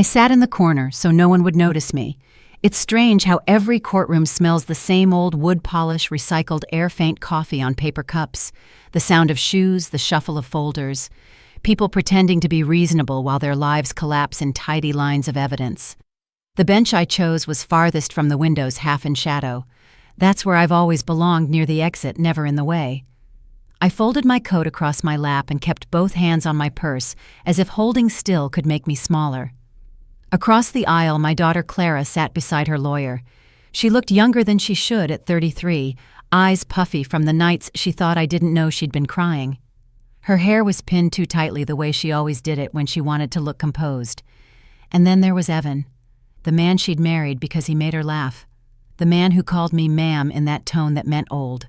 I sat in the corner so no one would notice me. It's strange how every courtroom smells the same old wood polish, recycled air-faint coffee on paper cups, the sound of shoes, the shuffle of folders, people pretending to be reasonable while their lives collapse in tidy lines of evidence. The bench I chose was farthest from the windows, half in shadow. That's where I've always belonged, near the exit, never in the way. I folded my coat across my lap and kept both hands on my purse, as if holding still could make me smaller. Across the aisle, my daughter Clara sat beside her lawyer. She looked younger than she should at 33, eyes puffy from the nights she thought I didn't know she'd been crying. Her hair was pinned too tightly the way she always did it when she wanted to look composed. And then there was Evan, the man she'd married because he made her laugh, the man who called me ma'am in that tone that meant old.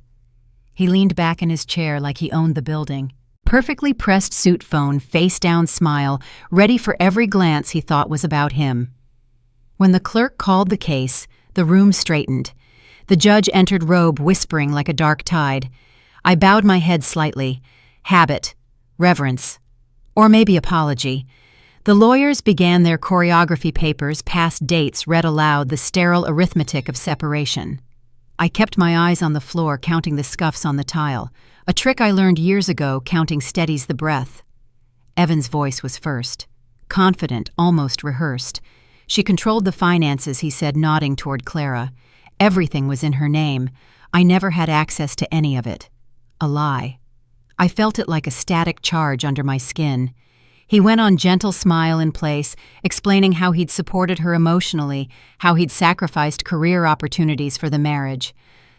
He leaned back in his chair like he owned the building. Perfectly pressed suit phone, face-down smile, ready for every glance he thought was about him. When the clerk called the case, the room straightened. The judge entered robe, whispering like a dark tide. I bowed my head slightly. Habit, reverence, or maybe apology. The lawyers began their choreography papers, past dates read aloud, the sterile arithmetic of separation. I kept my eyes on the floor, counting the scuffs on the tile. A trick I learned years ago, counting steadies the breath. Evan's voice was first. Confident, almost rehearsed. She controlled the finances, he said, nodding toward Clara. Everything was in her name. I never had access to any of it. A lie. I felt it like a static charge under my skin. He went on, gentle smile in place, explaining how he'd supported her emotionally, how he'd sacrificed career opportunities for the marriage.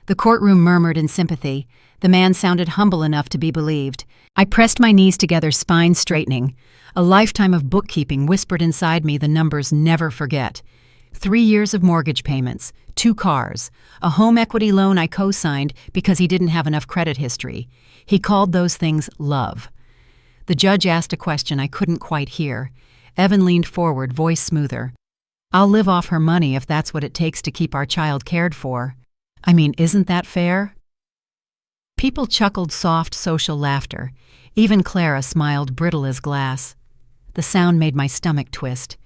The courtroom murmured in sympathy. The man sounded humble enough to be believed. I pressed my knees together, spine straightening. A lifetime of bookkeeping whispered inside me the numbers never forget. 3 years of mortgage payments, 2 cars, a home equity loan I co-signed because he didn't have enough credit history. He called those things love. The judge asked a question I couldn't quite hear. Evan leaned forward, voice smoother. I'll live off her money if that's what it takes to keep our child cared for. I mean, isn't that fair? People chuckled soft social laughter. Even Clara smiled, brittle as glass. The sound made my stomach twist.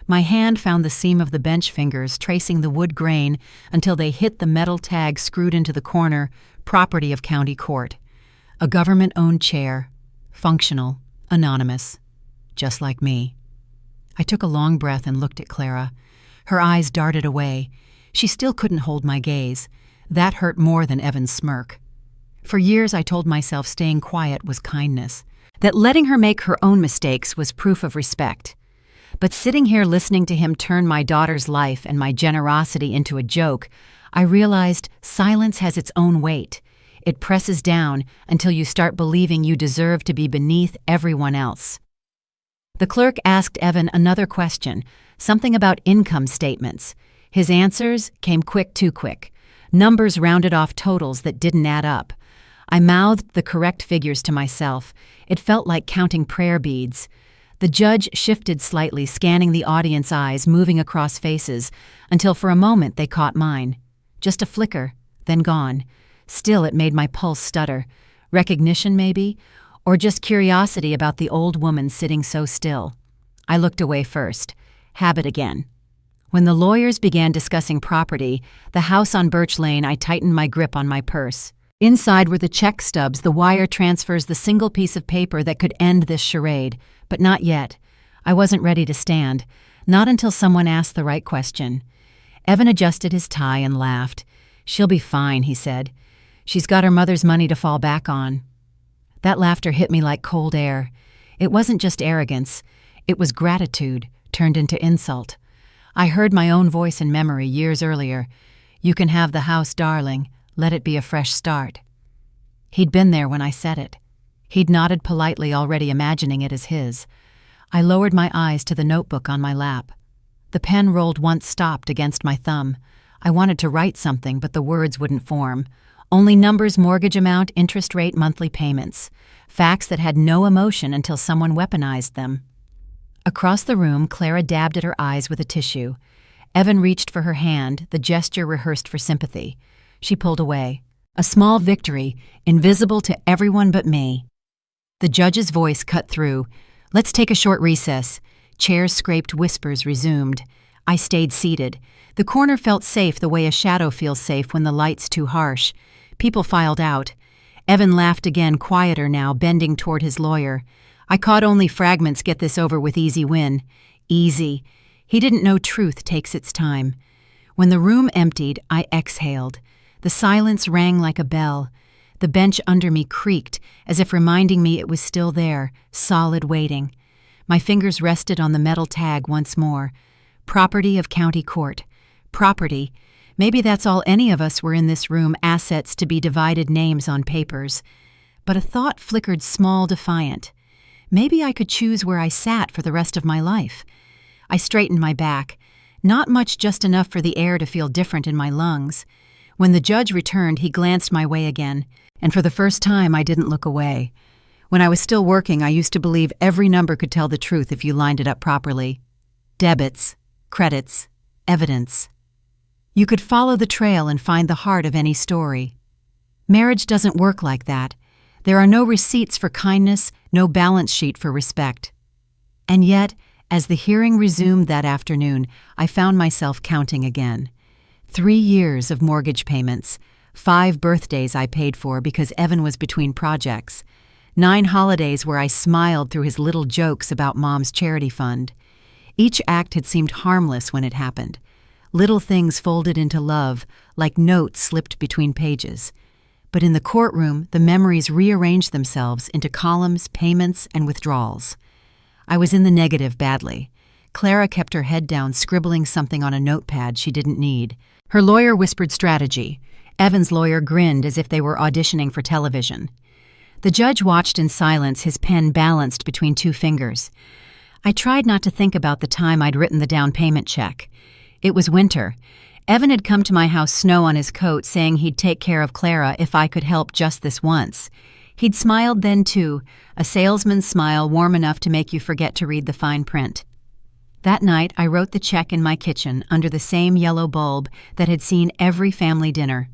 My hand found the seam of the bench fingers, tracing the wood grain until they hit the metal tag screwed into the corner, property of county court. A government-owned chair. Functional, anonymous, just like me. I took a long breath and looked at Clara. Her eyes darted away. She still couldn't hold my gaze. That hurt more than Evan's smirk. For years I told myself staying quiet was kindness, that letting her make her own mistakes was proof of respect. But sitting here listening to him turn my daughter's life and my generosity into a joke, I realized silence has its own weight. It presses down until you start believing you deserve to be beneath everyone else. The clerk asked Evan another question, something about income statements. His answers came quick, too quick. Numbers rounded off totals that didn't add up. I mouthed the correct figures to myself. It felt like counting prayer beads. The judge shifted slightly, scanning the audience eyes, moving across faces, until for a moment they caught mine. Just a flicker, then gone. Still, it made my pulse stutter. Recognition, maybe? Or just curiosity about the old woman sitting so still. I looked away first. Habit again. When the lawyers began discussing property, the house on Birch Lane, I tightened my grip on my purse. Inside were the check stubs, the wire transfers, the single piece of paper that could end this charade. But not yet. I wasn't ready to stand. Not until someone asked the right question. Evan adjusted his tie and laughed. "She'll be fine," he said. "She's got her mother's money to fall back on." That laughter hit me like cold air. It wasn't just arrogance. It was gratitude, turned into insult. I heard my own voice in memory years earlier. "You can have the house, darling. Let it be a fresh start." He'd been there when I said it. He'd nodded politely, already imagining it as his. I lowered my eyes to the notebook on my lap. The pen rolled once, stopped against my thumb. I wanted to write something, but the words wouldn't form. Only numbers, mortgage amount, interest rate, monthly payments. Facts that had no emotion until someone weaponized them. Across the room, Clara dabbed at her eyes with a tissue. Evan reached for her hand, the gesture rehearsed for sympathy. She pulled away. A small victory, invisible to everyone but me. The judge's voice cut through. "Let's take a short recess. Chairs scraped, whispers resumed. I stayed seated. The corner felt safe the way a shadow feels safe when the light's too harsh. People filed out. Evan laughed again, quieter now, bending toward his lawyer. I caught only fragments. Get this over with, easy win. Easy. He didn't know truth takes its time. When the room emptied, I exhaled. The silence rang like a bell. The bench under me creaked, as if reminding me it was still there, solid, waiting. My fingers rested on the metal tag once more. Property of County Court. Property. Maybe that's all any of us were in this room, assets to be divided, names on papers. But a thought flickered, small, defiant. Maybe I could choose where I sat for the rest of my life. I straightened my back. Not much, just enough for the air to feel different in my lungs. When the judge returned, he glanced my way again, and for the first time I didn't look away. When I was still working, I used to believe every number could tell the truth if you lined it up properly. Debits, credits, evidence. You could follow the trail and find the heart of any story. Marriage doesn't work like that. There are no receipts for kindness, no balance sheet for respect. And yet, as the hearing resumed that afternoon, I found myself counting again. 3 years of mortgage payments, 5 birthdays I paid for because Evan was between projects, 9 holidays where I smiled through his little jokes about Mom's charity fund. Each act had seemed harmless when it happened. Little things folded into love, like notes slipped between pages. But in the courtroom, the memories rearranged themselves into columns, payments, and withdrawals. I was in the negative badly. Clara kept her head down, scribbling something on a notepad she didn't need. Her lawyer whispered strategy. Evan's lawyer grinned as if they were auditioning for television. The judge watched in silence, his pen balanced between 2 fingers. I tried not to think about the time I'd written the down payment check. It was winter. Evan had come to my house, snow on his coat, saying he'd take care of Clara if I could help just this once. He'd smiled then, too, a salesman's smile warm enough to make you forget to read the fine print. That night, I wrote the check in my kitchen under the same yellow bulb that had seen every family dinner.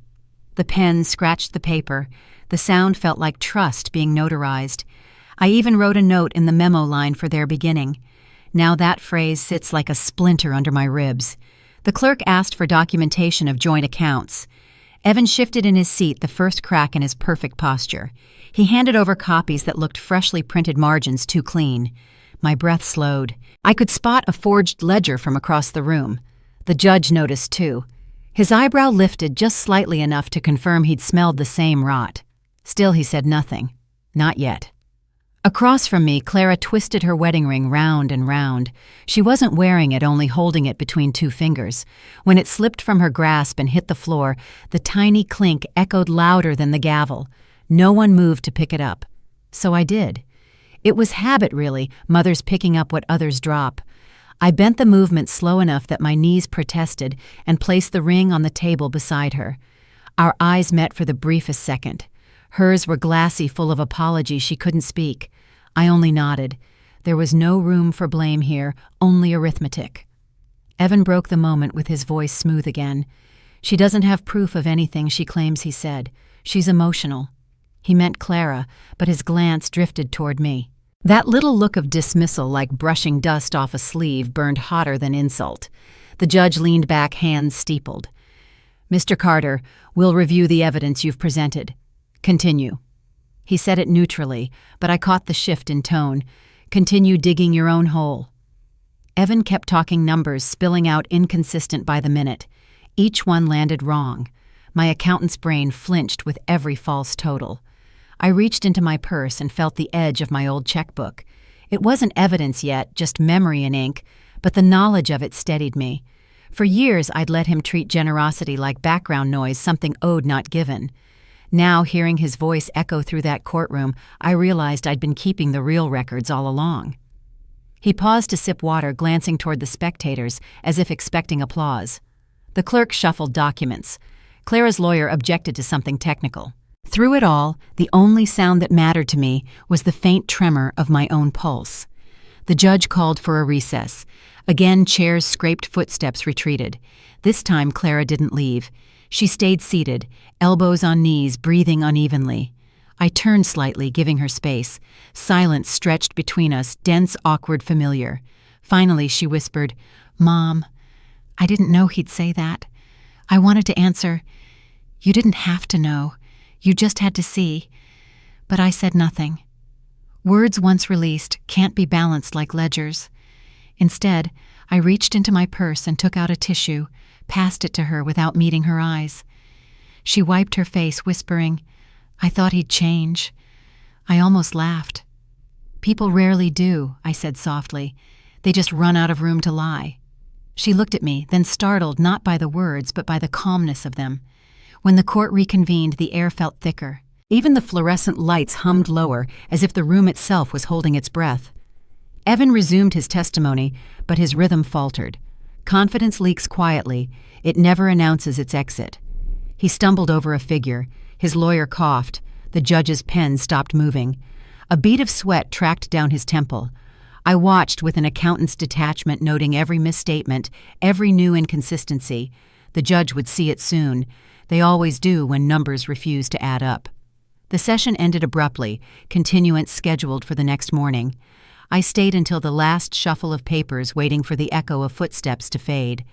The pen scratched the paper. The sound felt like trust being notarized. I even wrote a note in the memo line for their beginning. Now that phrase sits like a splinter under my ribs. The clerk asked for documentation of joint accounts. Evan shifted in his seat, the first crack in his perfect posture. He handed over copies that looked freshly printed, margins too clean. My breath slowed. I could spot a forged ledger from across the room. The judge noticed, too. His eyebrow lifted just slightly enough to confirm he'd smelled the same rot. Still, he said nothing. Not yet. Across from me, Clara twisted her wedding ring round and round. She wasn't wearing it, only holding it between 2 fingers. When it slipped from her grasp and hit the floor, the tiny clink echoed louder than the gavel. No one moved to pick it up. So I did. It was habit, really, mothers picking up what others drop. I bent the movement slow enough that my knees protested and placed the ring on the table beside her. Our eyes met for the briefest second. Hers were glassy, full of apology. She couldn't speak. I only nodded. There was no room for blame here, only arithmetic. Evan broke the moment with his voice smooth again. She doesn't have proof of anything she claims, he said. She's emotional. He meant Clara, but his glance drifted toward me. That little look of dismissal, like brushing dust off a sleeve, burned hotter than insult. The judge leaned back, hands steepled. "Mr. Carter, we'll review the evidence you've presented. Continue." He said it neutrally, but I caught the shift in tone. "Continue digging your own hole." Evan kept talking numbers, spilling out inconsistent by the minute. Each one landed wrong. My accountant's brain flinched with every false total. I reached into my purse and felt the edge of my old checkbook. It wasn't evidence yet, just memory in ink, but the knowledge of it steadied me. For years, I'd let him treat generosity like background noise, something owed, not given. Now, hearing his voice echo through that courtroom, I realized I'd been keeping the real records all along. He paused to sip water, glancing toward the spectators, as if expecting applause. The clerk shuffled documents. Clara's lawyer objected to something technical. Through it all, the only sound that mattered to me was the faint tremor of my own pulse. The judge called for a recess. Again, chairs scraped, footsteps retreated. This time, Clara didn't leave. She stayed seated, elbows on knees, breathing unevenly. I turned slightly, giving her space. Silence stretched between us, dense, awkward, familiar. Finally, she whispered, "Mom, I didn't know he'd say that. I wanted to answer, 'You didn't have to know. You just had to see.' But I said nothing. Words once released can't be balanced like ledgers. Instead, I reached into my purse and took out a tissue, passed it to her without meeting her eyes. She wiped her face, whispering, 'I thought he'd change.' I almost laughed. 'People rarely do,' I said softly. 'They just run out of room to lie.' She looked at me, then startled not by the words but by the calmness of them. When the court reconvened, the air felt thicker. Even the fluorescent lights hummed lower, as if the room itself was holding its breath. Evan resumed his testimony, but his rhythm faltered. Confidence leaks quietly. It never announces its exit. He stumbled over a figure. His lawyer coughed. The judge's pen stopped moving. A bead of sweat tracked down his temple. I watched with an accountant's detachment, noting every misstatement, every new inconsistency. The judge would see it soon. They always do when numbers refuse to add up. The session ended abruptly, continuance scheduled for the next morning. I stayed until the last shuffle of papers, waiting for the echo of footsteps to fade.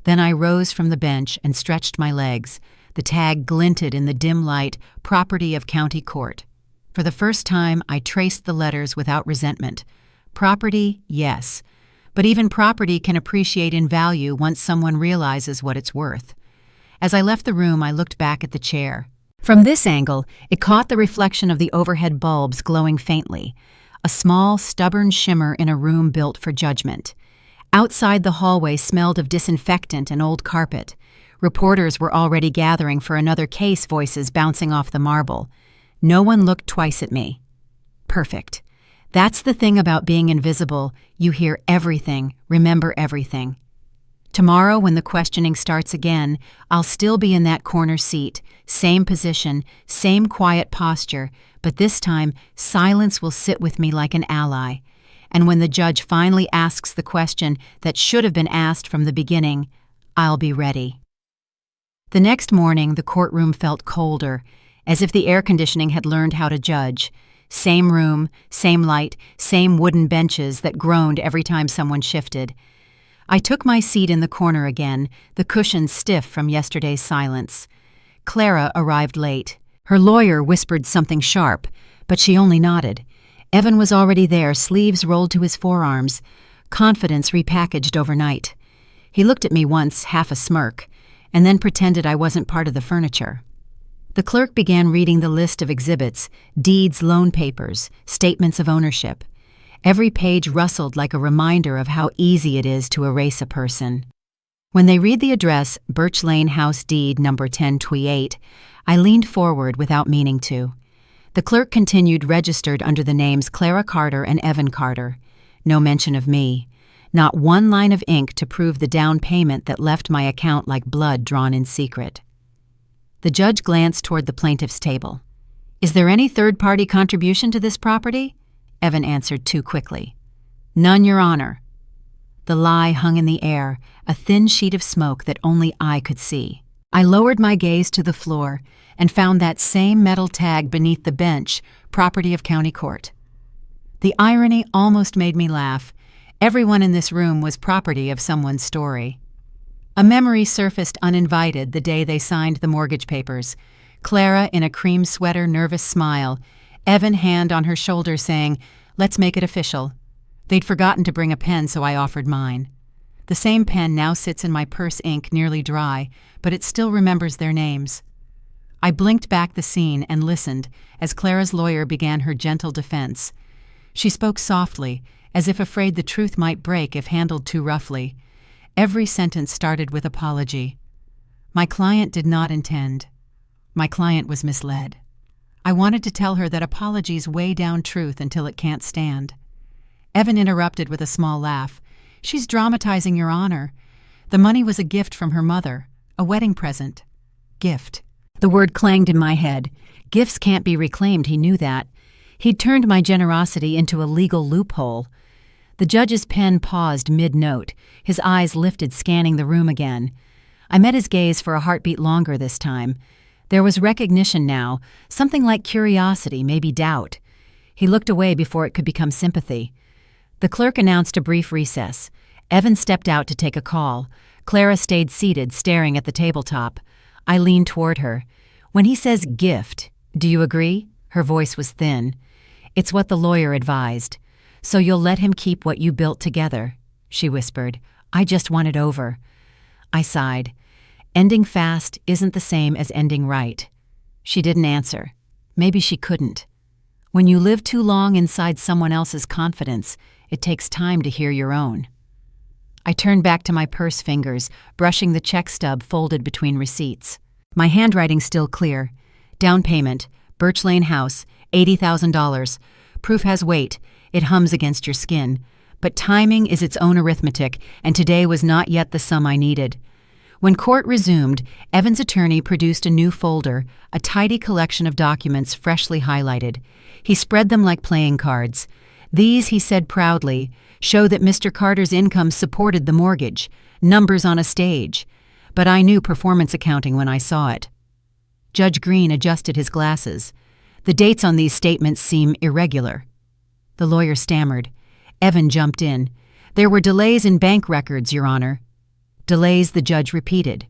Then I rose from the bench and stretched my legs. The tag glinted in the dim light, "Property of County Court." For the first time, I traced the letters without resentment. Property, yes. But even property can appreciate in value once someone realizes what it's worth. As I left the room, I looked back at the chair. From this angle, it caught the reflection of the overhead bulbs glowing faintly, a small, stubborn shimmer in a room built for judgment. Outside, the hallway smelled of disinfectant and old carpet. Reporters were already gathering for another case, voices bouncing off the marble. No one looked twice at me. Perfect. That's the thing about being invisible. You hear everything, remember everything. Tomorrow, when the questioning starts again, I'll still be in that corner seat, same position, same quiet posture, but this time, silence will sit with me like an ally. And when the judge finally asks the question that should have been asked from the beginning, I'll be ready. The next morning, the courtroom felt colder, as if the air conditioning had learned how to judge. Same room, same light, same wooden benches that groaned every time someone shifted. I took my seat in the corner again, the cushions stiff from yesterday's silence. Clara arrived late. Her lawyer whispered something sharp, but she only nodded. Evan was already there, sleeves rolled to his forearms, confidence repackaged overnight. He looked at me once, half a smirk, and then pretended I wasn't part of the furniture. The clerk began reading the list of exhibits, deeds, loan papers, statements of ownership. Every page rustled like a reminder of how easy it is to erase a person. When they read the address, Birch Lane House Deed No. 1028, I leaned forward without meaning to. The clerk continued, registered under the names Clara Carter and Evan Carter. No mention of me. Not one line of ink to prove the down payment that left my account like blood drawn in secret. The judge glanced toward the plaintiff's table. "Is there any third-party contribution to this property?" Evan answered too quickly. "None, Your Honor." The lie hung in the air, a thin sheet of smoke that only I could see. I lowered my gaze to the floor and found that same metal tag beneath the bench, "Property of County Court." The irony almost made me laugh. Everyone in this room was property of someone's story. A memory surfaced uninvited the day they signed the mortgage papers. Clara in a cream sweater, nervous smile. Evan, hand on her shoulder, saying, "Let's make it official." They'd forgotten to bring a pen, so I offered mine. The same pen now sits in my purse, ink nearly dry, but it still remembers their names. I blinked back the scene and listened as Clara's lawyer began her gentle defense. She spoke softly, as if afraid the truth might break if handled too roughly. Every sentence started with apology. My client did not intend. My client was misled. I wanted to tell her that apologies weigh down truth until it can't stand. Evan interrupted with a small laugh. "She's dramatizing, Your Honor. The money was a gift from her mother, a wedding present." Gift. The word clanged in my head. Gifts can't be reclaimed, he knew that. He'd turned my generosity into a legal loophole. The judge's pen paused mid-note, his eyes lifted, scanning the room again. I met his gaze for a heartbeat longer this time. There was recognition now, something like curiosity, maybe doubt. He looked away before it could become sympathy. The clerk announced a brief recess. Evan stepped out to take a call. Clara stayed seated, staring at the tabletop. I leaned toward her. When he says gift, do you agree? Her voice was thin. It's what the lawyer advised. So you'll let him keep what you built together, she whispered. I just want it over. I sighed. Ending fast isn't the same as ending right. She didn't answer. Maybe she couldn't. When you live too long inside someone else's confidence, it takes time to hear your own. I turned back to my purse fingers, brushing the check stub folded between receipts. My handwriting still clear. Down payment, Birch Lane House, $80,000. Proof has weight. It hums against your skin. But timing is its own arithmetic, and today was not yet the sum I needed. When court resumed, Evan's attorney produced a new folder, a tidy collection of documents freshly highlighted. He spread them like playing cards. These, he said proudly, show that Mr. Carter's income supported the mortgage, numbers on a stage. But I knew performance accounting when I saw it. Judge Green adjusted his glasses. The dates on these statements seem irregular. The lawyer stammered. Evan jumped in. There were delays in bank records, Your Honor. Delays, the judge repeated.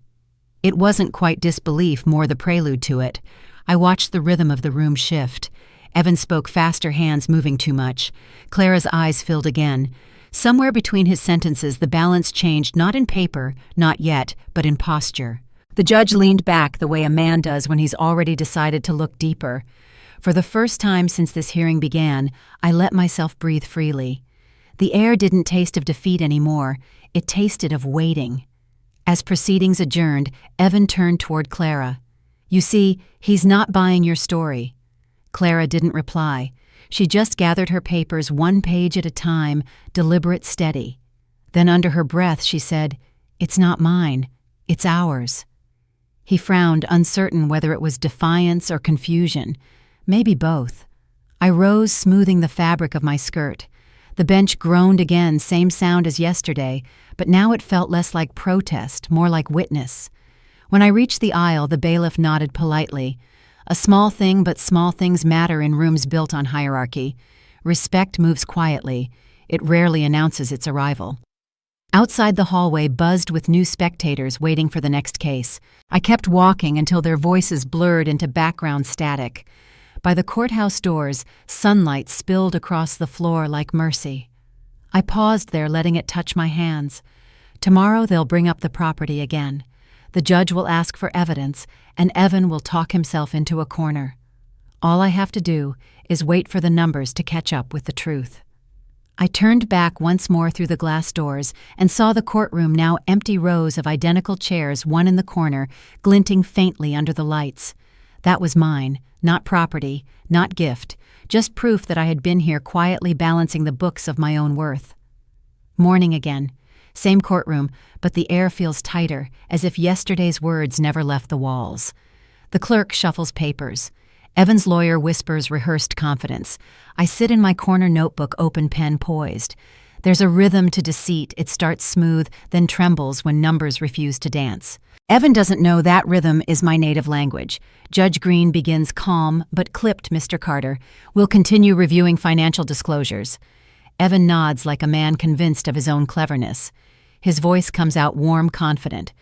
It wasn't quite disbelief, more the prelude to it. I watched the rhythm of the room shift. Evan spoke faster, hands moving too much. Clara's eyes filled again. Somewhere between his sentences, the balance changed, not in paper, not yet, but in posture. The judge leaned back the way a man does when he's already decided to look deeper. For the first time since this hearing began, I let myself breathe freely. The air didn't taste of defeat anymore. It tasted of waiting. As proceedings adjourned, Evan turned toward Clara. You see, he's not buying your story. Clara didn't reply. She just gathered her papers one page at a time, deliberate, steady. Then under her breath she said, It's not mine. It's ours. He frowned, uncertain whether it was defiance or confusion. Maybe both. I rose, smoothing the fabric of my skirt. The bench groaned again, same sound as yesterday, but now it felt less like protest, more like witness. When I reached the aisle, the bailiff nodded politely. A small thing, but small things matter in rooms built on hierarchy. Respect moves quietly. It rarely announces its arrival. Outside the hallway buzzed with new spectators waiting for the next case. I kept walking until their voices blurred into background static. By the courthouse doors, sunlight spilled across the floor like mercy. I paused there, letting it touch my hands. Tomorrow they'll bring up the property again. The judge will ask for evidence, and Evan will talk himself into a corner. All I have to do is wait for the numbers to catch up with the truth. I turned back once more through the glass doors and saw the courtroom, now empty rows of identical chairs, one in the corner, glinting faintly under the lights. That was mine, not property, not gift, just proof that I had been here quietly balancing the books of my own worth. Morning again. Same courtroom, but the air feels tighter, as if yesterday's words never left the walls. The clerk shuffles papers. Evan's lawyer whispers rehearsed confidence. I sit in my corner notebook, open pen poised. There's a rhythm to deceit. It starts smooth, then trembles when numbers refuse to dance. Evan doesn't know that rhythm is my native language. Judge Green begins calm, but clipped, Mr. Carter. We'll continue reviewing financial disclosures. Evan nods like a man convinced of his own cleverness. His voice comes out warm, confident.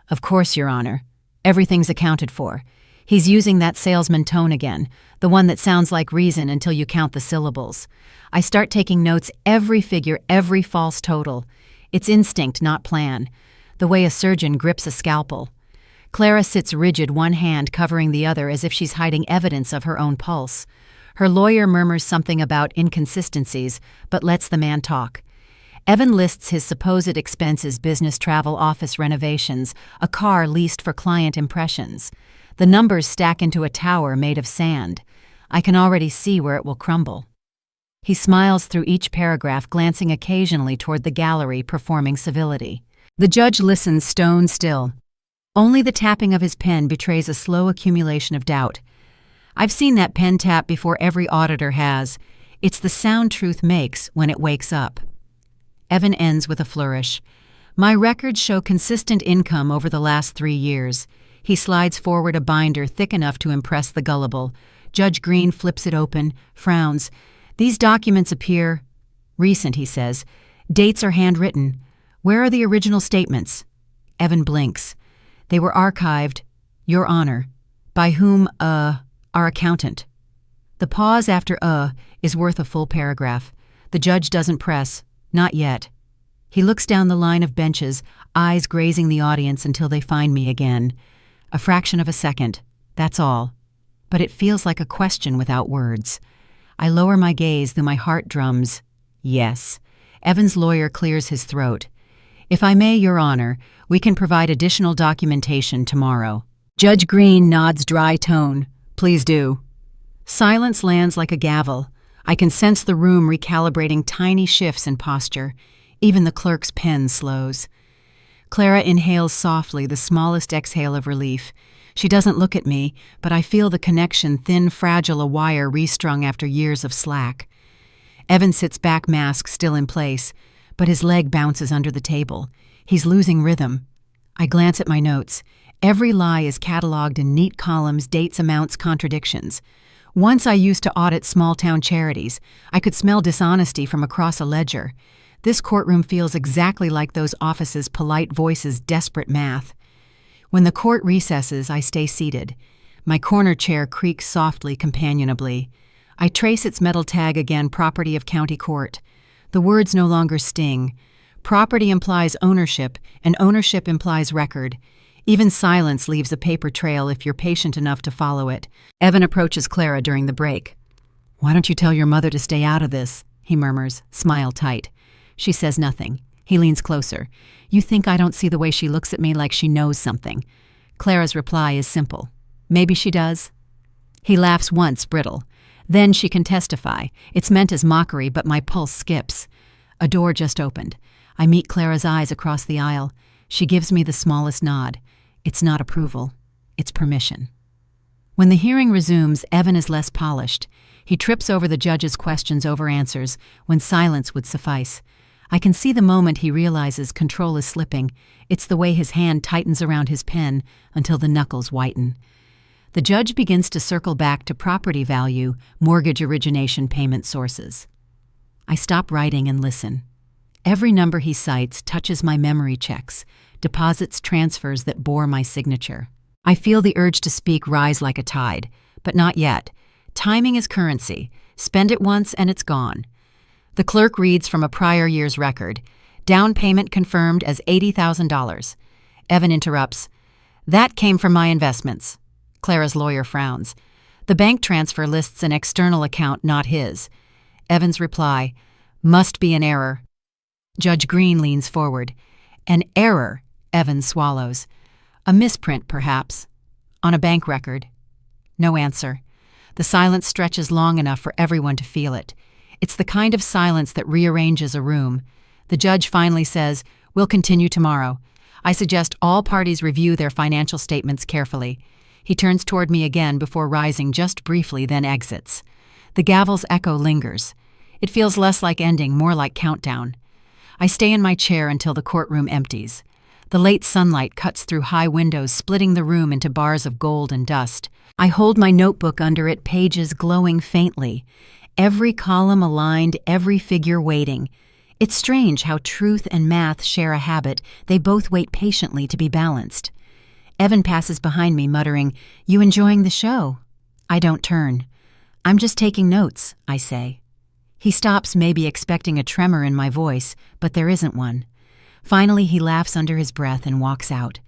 Of course, Your Honor. Everything's accounted for. He's using that salesman tone again, the one that sounds like reason until you count the syllables. I start taking notes, every figure, every false total. It's instinct, not plan. The way a surgeon grips a scalpel. Clara sits rigid, one hand covering the other as if she's hiding evidence of her own pulse. Her lawyer murmurs something about inconsistencies, but lets the man talk. Evan lists his supposed expenses: business travel, office renovations, a car leased for client impressions. The numbers stack into a tower made of sand. I can already see where it will crumble. He smiles through each paragraph, glancing occasionally toward the gallery performing civility. The judge listens, stone still. Only the tapping of his pen betrays a slow accumulation of doubt. I've seen that pen tap before, every auditor has. It's the sound truth makes when it wakes up. Evan ends with a flourish. My records show consistent income over the last 3 years. He slides forward a binder thick enough to impress the gullible. Judge Green flips it open, frowns. These documents appear Recent, he says. Dates are handwritten. Where are the original statements? Evan blinks. They were archived, Your Honor. By whom, our accountant. The pause after is worth a full paragraph. The judge doesn't press. Not yet. He looks down the line of benches, eyes grazing the audience until they find me again. A fraction of a second. That's all. But it feels like a question without words. I lower my gaze, though my heart drums. Yes. Evan's lawyer clears his throat. If I may, Your Honor, we can provide additional documentation tomorrow. Judge Green nods dry tone. Please do. Silence lands like a gavel. I can sense the room recalibrating tiny shifts in posture. Even the clerk's pen slows. Clara inhales softly, the smallest exhale of relief. She doesn't look at me, but I feel the connection, thin, fragile, a wire restrung after years of slack. Evan sits back, mask still in place, but his leg bounces under the table. He's losing rhythm. I glance at my notes. Every lie is cataloged in neat columns, dates, amounts, contradictions. Once I used to audit small-town charities. I could smell dishonesty from across a ledger. This courtroom feels exactly like those offices' polite voices' desperate math. When the court recesses, I stay seated. My corner chair creaks softly, companionably. I trace its metal tag again, property of county court. The words no longer sting. Property implies ownership, and ownership implies record. Even silence leaves a paper trail if you're patient enough to follow it. Evan approaches Clara during the break. "Why don't you tell your mother to stay out of this?" he murmurs, smile tight. She says nothing. He leans closer. "You think I don't see the way she looks at me like she knows something?" Clara's reply is simple. "Maybe she does." He laughs once, brittle. "Then she can testify. It's meant as mockery, but my pulse skips." A door just opened. I meet Clara's eyes across the aisle. She gives me the smallest nod. It's not approval. It's permission. When the hearing resumes, Evan is less polished. He trips over the judge's questions over answers when silence would suffice. I can see the moment he realizes control is slipping. It's the way his hand tightens around his pen until the knuckles whiten. The judge begins to circle back to property value, mortgage origination, payment sources. I stop writing and listen. Every number he cites touches my memory checks, deposits transfers that bore my signature. I feel the urge to speak rise like a tide, but not yet. Timing is currency. Spend it once and it's gone. The clerk reads from a prior year's record. Down payment confirmed as $80,000. Evan interrupts. "That came from my investments." Clara's lawyer frowns. "The bank transfer lists an external account, not his." Evan's reply. "Must be an error." Judge Green leans forward. "An error," Evan swallows. "A misprint, perhaps. On a bank record." No answer. The silence stretches long enough for everyone to feel it. It's the kind of silence that rearranges a room. The judge finally says, "We'll continue tomorrow. I suggest all parties review their financial statements carefully." He turns toward me again before rising just briefly, then exits. The gavel's echo lingers. It feels less like ending, more like countdown. I stay in my chair until the courtroom empties. The late sunlight cuts through high windows, splitting the room into bars of gold and dust. I hold my notebook under it, pages glowing faintly. Every column aligned, every figure waiting. It's strange how truth and math share a habit. They both wait patiently to be balanced. Evan passes behind me, muttering, "You enjoying the show?" I don't turn. "I'm just taking notes," I say. He stops, maybe expecting a tremor in my voice, but there isn't one. Finally, he laughs under his breath and walks out.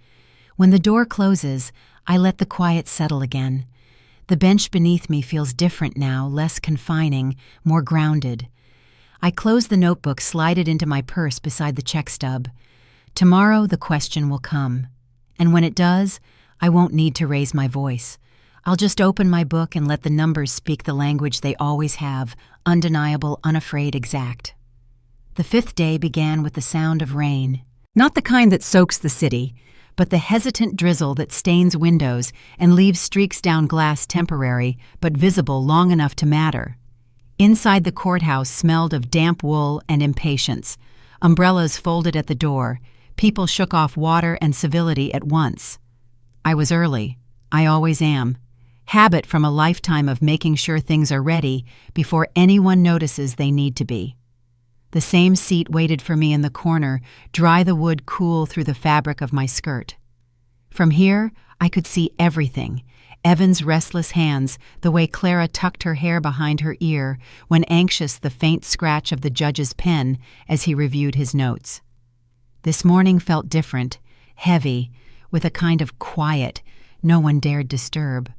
When the door closes, I let the quiet settle again. The bench beneath me feels different now, less confining, more grounded. I close the notebook, slide it into my purse beside the check stub. Tomorrow the question will come. And when it does, I won't need to raise my voice. I'll just open my book and let the numbers speak the language they always have, undeniable, unafraid, exact. The fifth day began with the sound of rain. Not the kind that soaks the city, but the hesitant drizzle that stains windows and leaves streaks down glass, temporary, but visible long enough to matter. Inside the courthouse smelled of damp wool and impatience. Umbrellas folded at the door. People shook off water and civility at once. I was early. I always am. Habit from a lifetime of making sure things are ready before anyone notices they need to be. The same seat waited for me in the corner, dry the wood cool through the fabric of my skirt. From here, I could see everything. Evan's restless hands, the way Clara tucked her hair behind her ear when anxious, the faint scratch of the judge's pen as he reviewed his notes. This morning felt different, heavy, with a kind of quiet no one dared disturb.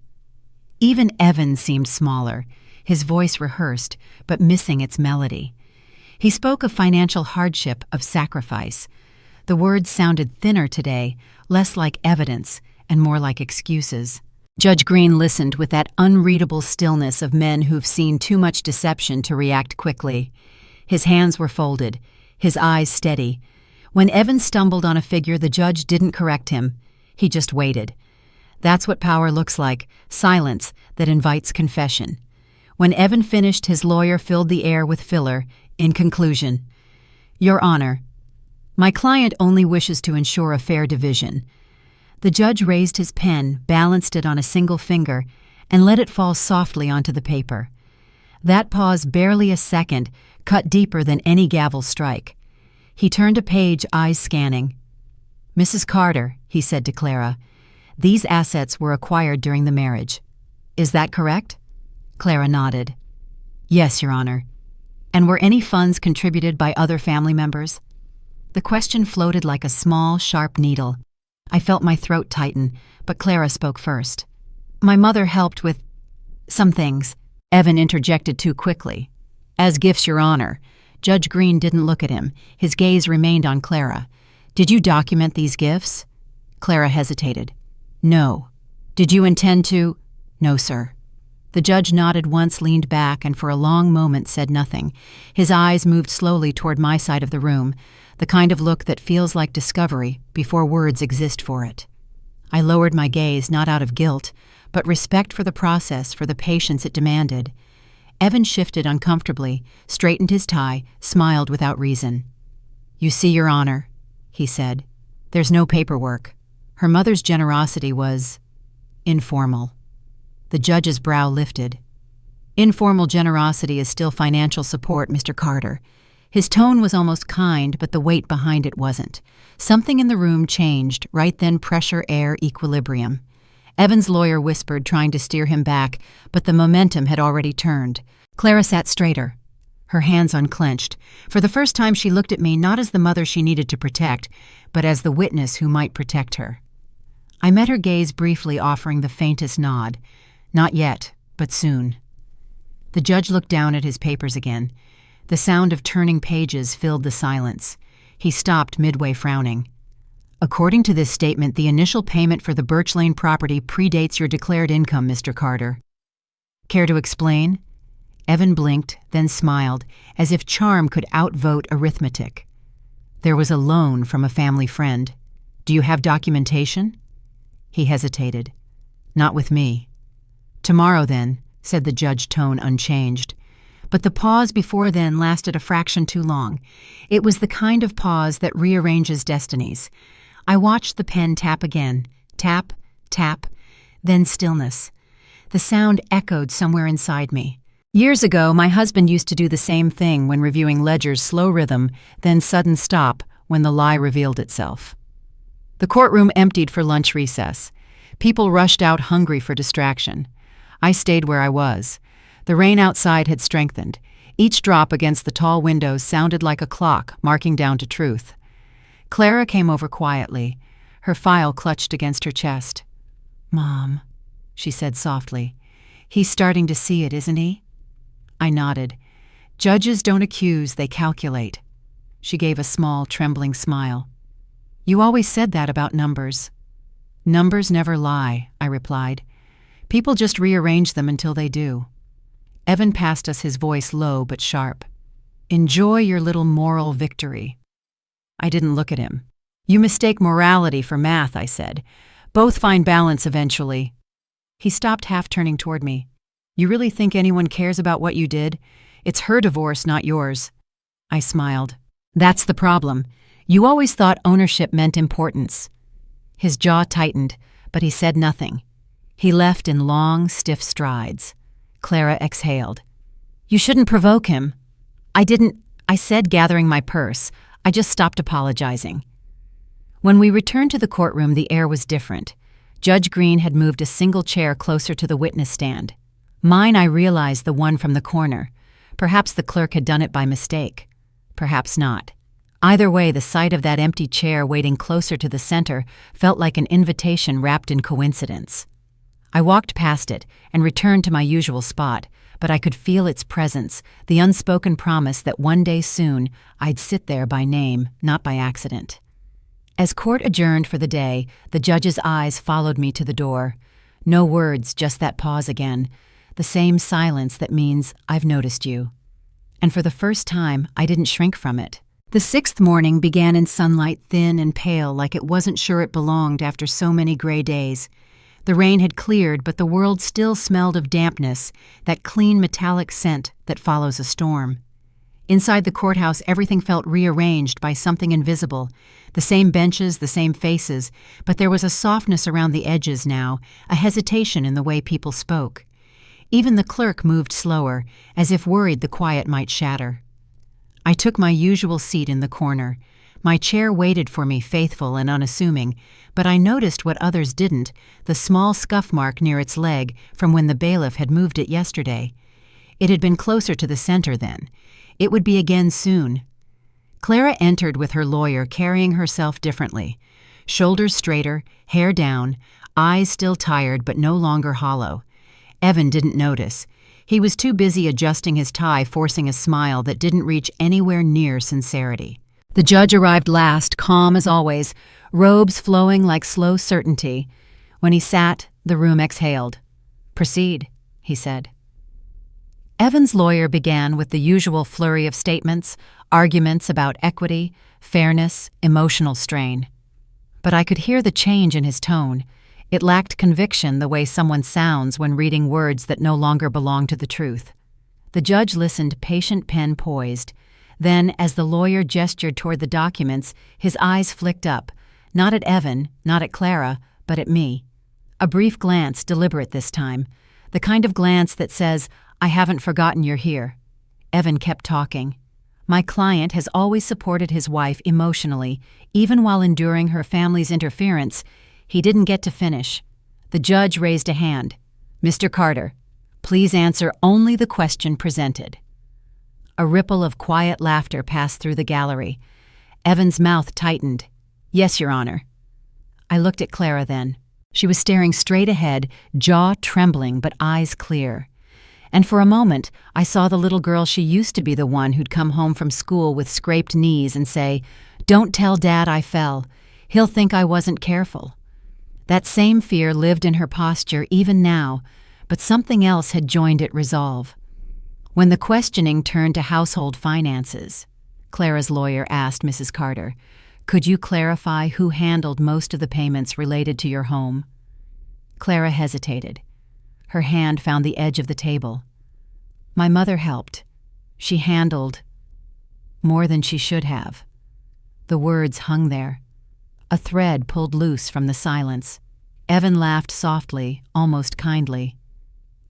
Even Evan seemed smaller, his voice rehearsed, but missing its melody. He spoke of financial hardship, of sacrifice. The words sounded thinner today, less like evidence and more like excuses. Judge Green listened with that unreadable stillness of men who've seen too much deception to react quickly. His hands were folded, his eyes steady. When Evan stumbled on a figure, the judge didn't correct him. He just waited. That's what power looks like, silence that invites confession. When Evan finished, his lawyer filled the air with filler. In conclusion, Your Honor, my client only wishes to ensure a fair division. The judge raised his pen, balanced it on a single finger, and let it fall softly onto the paper. That pause, barely a second, cut deeper than any gavel strike. He turned a page, eyes scanning. Mrs. Carter, he said to Clara, these assets were acquired during the marriage. Is that correct? Clara nodded. Yes, Your Honor. And were any funds contributed by other family members? The question floated like a small, sharp needle. I felt my throat tighten, but Clara spoke first. My mother helped with some things. Evan interjected too quickly. As gifts, Your Honor. Judge Green didn't look at him. His gaze remained on Clara. Did you document these gifts? Clara hesitated. No. Did you intend to? No, sir. The judge nodded once, leaned back, and for a long moment said nothing. His eyes moved slowly toward my side of the room, the kind of look that feels like discovery before words exist for it. I lowered my gaze, not out of guilt, but respect for the process, for the patience it demanded. Evan shifted uncomfortably, straightened his tie, smiled without reason. You see, Your Honor, he said, there's no paperwork. Her mother's generosity was informal. The judge's brow lifted. Informal generosity is still financial support, Mr. Carter. His tone was almost kind, but the weight behind it wasn't. Something in the room changed, right then pressure, air, equilibrium. Evan's lawyer whispered, trying to steer him back, but the momentum had already turned. Clara sat straighter, her hands unclenched. For the first time she looked at me not as the mother she needed to protect, but as the witness who might protect her. I met her gaze briefly, offering the faintest nod. Not yet, but soon. The judge looked down at his papers again. The sound of turning pages filled the silence. He stopped midway, frowning. According to this statement, the initial payment for the Birch Lane property predates your declared income, Mr. Carter. Care to explain? Evan blinked, then smiled, as if charm could outvote arithmetic. There was a loan from a family friend. Do you have documentation? He hesitated. Not with me. Tomorrow, then, said the judge, tone unchanged. But the pause before then lasted a fraction too long. It was the kind of pause that rearranges destinies. I watched the pen tap again. Tap, tap, then stillness. The sound echoed somewhere inside me. Years ago, my husband used to do the same thing when reviewing ledgers, slow rhythm, then sudden stop when the lie revealed itself. The courtroom emptied for lunch recess. People rushed out hungry for distraction. I stayed where I was. The rain outside had strengthened. Each drop against the tall windows sounded like a clock marking down to truth. Clara came over quietly, her file clutched against her chest. Mom, she said softly, he's starting to see it, isn't he? I nodded. Judges don't accuse, they calculate. She gave a small, trembling smile. You always said that about numbers. Numbers never lie, I replied. People just rearrange them until they do. Evan passed us, his voice low but sharp. Enjoy your little moral victory. I didn't look at him. You mistake morality for math, I said. Both find balance eventually. He stopped, half turning toward me. You really think anyone cares about what you did? It's her divorce, not yours. I smiled. That's the problem. You always thought ownership meant importance. His jaw tightened, but he said nothing. He left in long, stiff strides. Clara exhaled. You shouldn't provoke him. I didn't. I said, gathering my purse. I just stopped apologizing. When we returned to the courtroom, the air was different. Judge Green had moved a single chair closer to the witness stand. Mine, I realized, the one from the corner. Perhaps the clerk had done it by mistake. Perhaps not. Either way, the sight of that empty chair waiting closer to the center felt like an invitation wrapped in coincidence. I walked past it and returned to my usual spot, but I could feel its presence, the unspoken promise that one day soon I'd sit there by name, not by accident. As court adjourned for the day, the judge's eyes followed me to the door. No words, just that pause again, the same silence that means I've noticed you. And for the first time, I didn't shrink from it. The sixth morning began in sunlight, thin and pale, like it wasn't sure it belonged after so many gray days. The rain had cleared, but the world still smelled of dampness, that clean metallic scent that follows a storm. Inside the courthouse, everything felt rearranged by something invisible. The same benches, the same faces, but there was a softness around the edges now, a hesitation in the way people spoke. Even the clerk moved slower, as if worried the quiet might shatter. I took my usual seat in the corner. My chair waited for me, faithful and unassuming, but I noticed what others didn't, the small scuff mark near its leg from when the bailiff had moved it yesterday. It had been closer to the center then. It would be again soon. Clara entered with her lawyer, carrying herself differently. Shoulders straighter, hair down, eyes still tired but no longer hollow. Evan didn't notice. He was too busy adjusting his tie, forcing a smile that didn't reach anywhere near sincerity. The judge arrived last, calm as always, robes flowing like slow certainty. When he sat, the room exhaled. "Proceed," he said. Evan's lawyer began with the usual flurry of statements, arguments about equity, fairness, emotional strain. But I could hear the change in his tone. It lacked conviction the way someone sounds when reading words that no longer belong to the truth. The judge listened, patient, pen poised. Then, as the lawyer gestured toward the documents, his eyes flicked up, not at Evan, not at Clara, but at me. A brief glance, deliberate this time, the kind of glance that says, "I haven't forgotten you're here." Evan kept talking. My client has always supported his wife emotionally, even while enduring her family's interference. He didn't get to finish. The judge raised a hand. "Mr. Carter, please answer only the question presented." A ripple of quiet laughter passed through the gallery. Evan's mouth tightened. "Yes, Your Honor." I looked at Clara then. She was staring straight ahead, jaw trembling but eyes clear. And for a moment, I saw the little girl she used to be, the one who'd come home from school with scraped knees and say, "Don't tell Dad I fell. He'll think I wasn't careful." That same fear lived in her posture even now, but something else had joined it, resolve. When the questioning turned to household finances, Clara's lawyer asked Mrs. Carter, "Could you clarify who handled most of the payments related to your home?" Clara hesitated. Her hand found the edge of the table. "My mother helped. She handled more than she should have." The words hung there. A thread pulled loose from the silence. Evan laughed softly, almost kindly.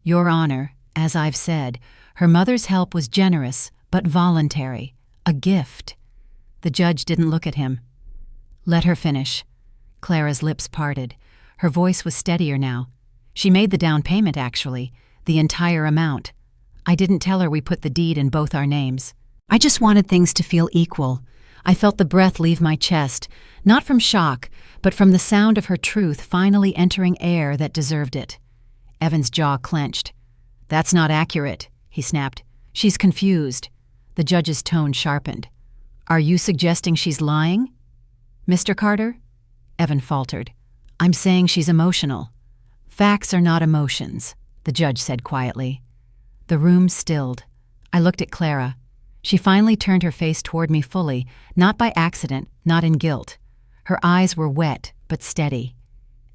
"Your Honor, as I've said, her mother's help was generous, but voluntary, a gift." The judge didn't look at him. "Let her finish." Clara's lips parted. Her voice was steadier now. "She made the down payment, actually, the entire amount. I didn't tell her we put the deed in both our names. I just wanted things to feel equal." I felt the breath leave my chest, not from shock, but from the sound of her truth finally entering air that deserved it. Evan's jaw clenched. "That's not accurate," he snapped. "She's confused." The judge's tone sharpened. "Are you suggesting she's lying?" "Mr. Carter?" Evan faltered. "I'm saying she's emotional." "Facts are not emotions," the judge said quietly. The room stilled. I looked at Clara. She finally turned her face toward me fully, not by accident, not in guilt. Her eyes were wet, but steady.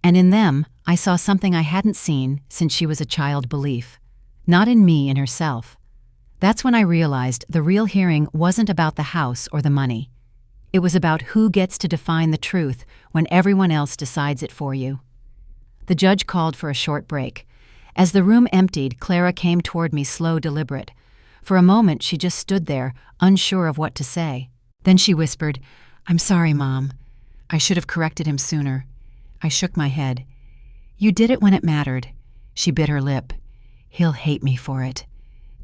And in them, I saw something I hadn't seen since she was a child, belief. Not in me, in herself. That's when I realized the real hearing wasn't about the house or the money. It was about who gets to define the truth when everyone else decides it for you. The judge called for a short break. As the room emptied, Clara came toward me, slow, deliberate. For a moment, she just stood there, unsure of what to say. Then she whispered, "I'm sorry, Mom. I should have corrected him sooner." I shook my head. "You did it when it mattered." She bit her lip. "He'll hate me for it."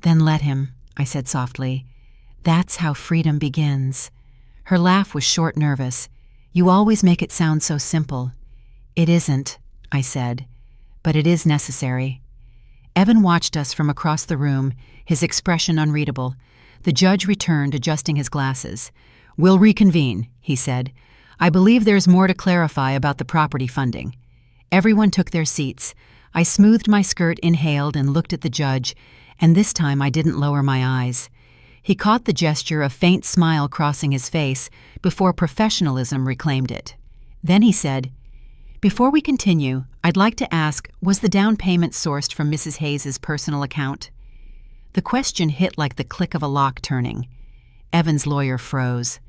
"Then let him," I said softly. "That's how freedom begins." Her laugh was short, nervous. "You always make it sound so simple." "It isn't," I said, "but it is necessary." Evan watched us from across the room, his expression unreadable. The judge returned, adjusting his glasses. "We'll reconvene," he said. "I believe there's more to clarify about the property funding." Everyone took their seats. I smoothed my skirt, inhaled, and looked at the judge, and this time I didn't lower my eyes. He caught the gesture, a faint smile crossing his face, before professionalism reclaimed it. Then he said, "Before we continue, I'd like to ask, was the down payment sourced from Mrs. Hayes's personal account?" The question hit like the click of a lock turning. Evan's lawyer froze.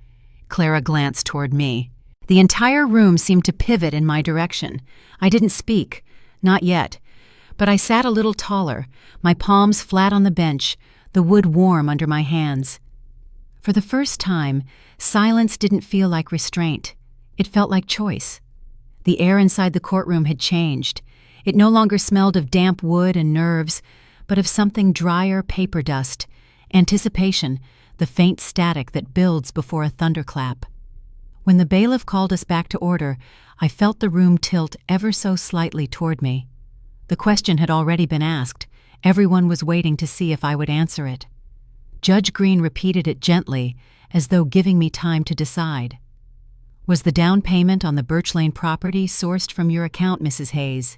Clara glanced toward me. The entire room seemed to pivot in my direction. I didn't speak, not yet, but I sat a little taller, my palms flat on the bench, the wood warm under my hands. For the first time, silence didn't feel like restraint. It felt like choice. The air inside the courtroom had changed. It no longer smelled of damp wood and nerves, but of something drier, paper dust, anticipation, the faint static that builds before a thunderclap. When the bailiff called us back to order, I felt the room tilt ever so slightly toward me. The question had already been asked. Everyone was waiting to see if I would answer it. Judge Green repeated it gently, as though giving me time to decide. "Was the down payment on the Birch Lane property sourced from your account, Mrs. Hayes?"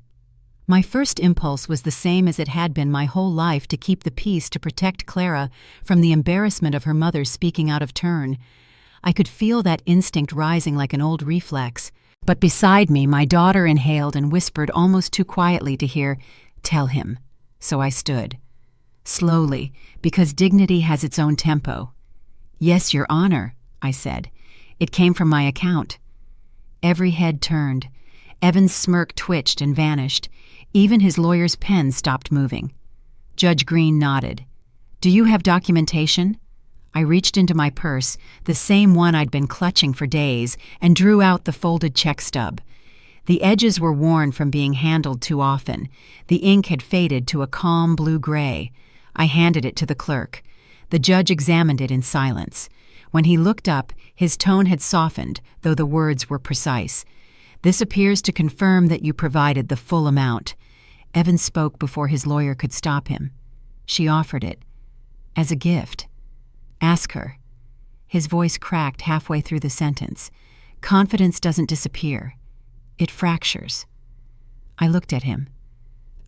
My first impulse was the same as it had been my whole life, to keep the peace, to protect Clara from the embarrassment of her mother speaking out of turn. I could feel that instinct rising like an old reflex. But beside me, my daughter inhaled and whispered almost too quietly to hear, "Tell him." So I stood. Slowly, because dignity has its own tempo. "Yes, Your Honor," I said. "It came from my account." Every head turned. Evan's smirk twitched and vanished. Even his lawyer's pen stopped moving. Judge Green nodded. "Do you have documentation?" I reached into my purse, the same one I'd been clutching for days, and drew out the folded check stub. The edges were worn from being handled too often. The ink had faded to a calm blue-gray. I handed it to the clerk. The judge examined it in silence. When he looked up, his tone had softened, though the words were precise. "This appears to confirm that you provided the full amount." Evan spoke before his lawyer could stop him. "She offered it. As a gift. Ask her." His voice cracked halfway through the sentence. "Confidence doesn't disappear. It fractures." I looked at him.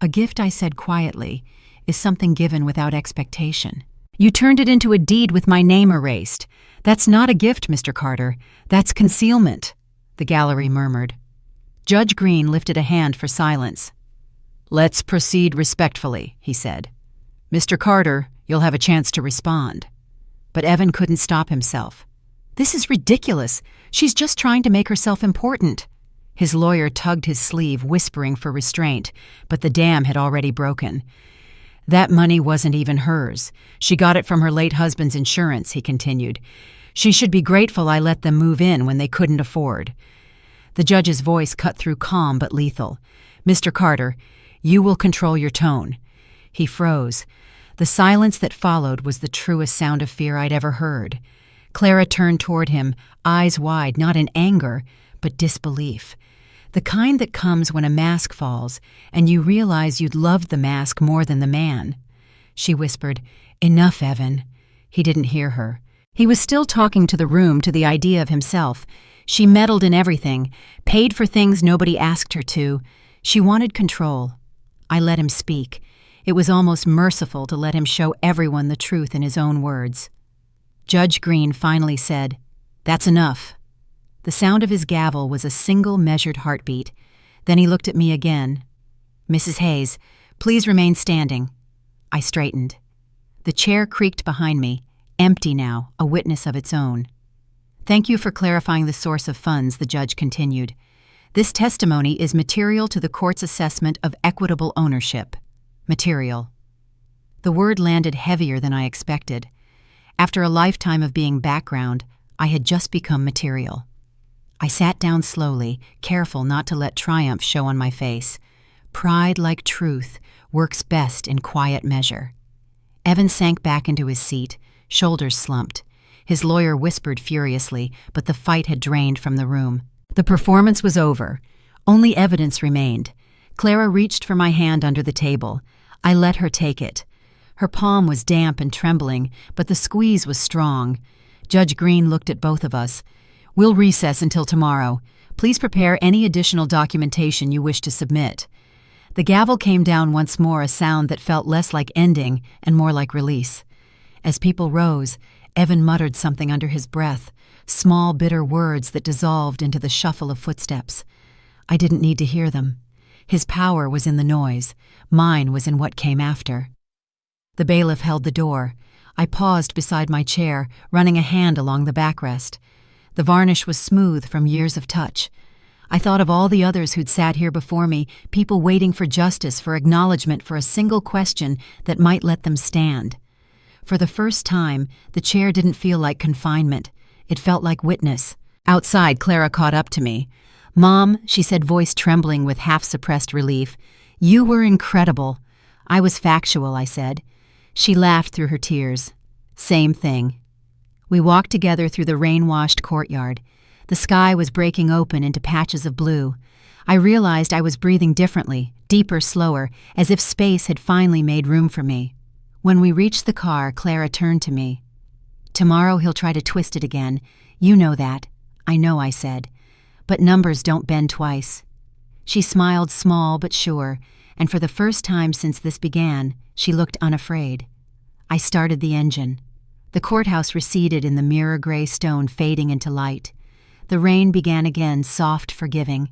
"A gift," I said quietly, "is something given without expectation. You turned it into a deed with my name erased. That's not a gift, Mr. Carter. That's concealment," the gallery murmured. Judge Green lifted a hand for silence. "Let's proceed respectfully," he said. "Mr. Carter, you'll have a chance to respond." But Evan couldn't stop himself. "This is ridiculous. She's just trying to make herself important." His lawyer tugged his sleeve, whispering for restraint, but the dam had already broken. "That money wasn't even hers. She got it from her late husband's insurance," he continued. "She should be grateful I let them move in when they couldn't afford." The judge's voice cut through, calm but lethal. "Mr. Carter, you will control your tone." He froze. The silence that followed was the truest sound of fear I'd ever heard. Clara turned toward him, eyes wide, not in anger, but disbelief. The kind that comes when a mask falls, and you realize you'd loved the mask more than the man. She whispered, "Enough, Evan." He didn't hear her. He was still talking to the room, to the idea of himself. She meddled in everything, paid for things nobody asked her to. She wanted control. I let him speak. It was almost merciful to let him show everyone the truth in his own words. Judge Green finally said, "That's enough." The sound of his gavel was a single measured heartbeat. Then he looked at me again. "Mrs. Hayes, please remain standing." I straightened. The chair creaked behind me, empty now, a witness of its own. "Thank you for clarifying the source of funds," the judge continued. "This testimony is material to the court's assessment of equitable ownership." Material. The word landed heavier than I expected. After a lifetime of being background, I had just become material. I sat down slowly, careful not to let triumph show on my face. Pride, like truth, works best in quiet measure. Evan sank back into his seat, shoulders slumped. His lawyer whispered furiously, but the fight had drained from the room. The performance was over. Only evidence remained. Clara reached for my hand under the table. I let her take it. Her palm was damp and trembling, but the squeeze was strong. Judge Green looked at both of us. "We'll recess until tomorrow. Please prepare any additional documentation you wish to submit." The gavel came down once more, a sound that felt less like ending and more like release. As people rose, Evan muttered something under his breath, small bitter words that dissolved into the shuffle of footsteps. I didn't need to hear them. His power was in the noise. Mine was in what came after. The bailiff held the door. I paused beside my chair, running a hand along the backrest. The varnish was smooth from years of touch. I thought of all the others who'd sat here before me, people waiting for justice, for acknowledgement, for a single question that might let them stand. For the first time, the chair didn't feel like confinement. It felt like witness. Outside, Clara caught up to me. "Mom," she said, voice trembling with half-suppressed relief, "you were incredible." "I was factual," I said. She laughed through her tears. "Same thing." We walked together through the rain-washed courtyard. The sky was breaking open into patches of blue. I realized I was breathing differently, deeper, slower, as if space had finally made room for me. When we reached the car, Clara turned to me. "Tomorrow he'll try to twist it again. You know that." "I know," I said. "But numbers don't bend twice." She smiled, small but sure, and for the first time since this began, she looked unafraid. I started the engine. The courthouse receded in the mirror-gray stone, fading into light. The rain began again, soft, forgiving.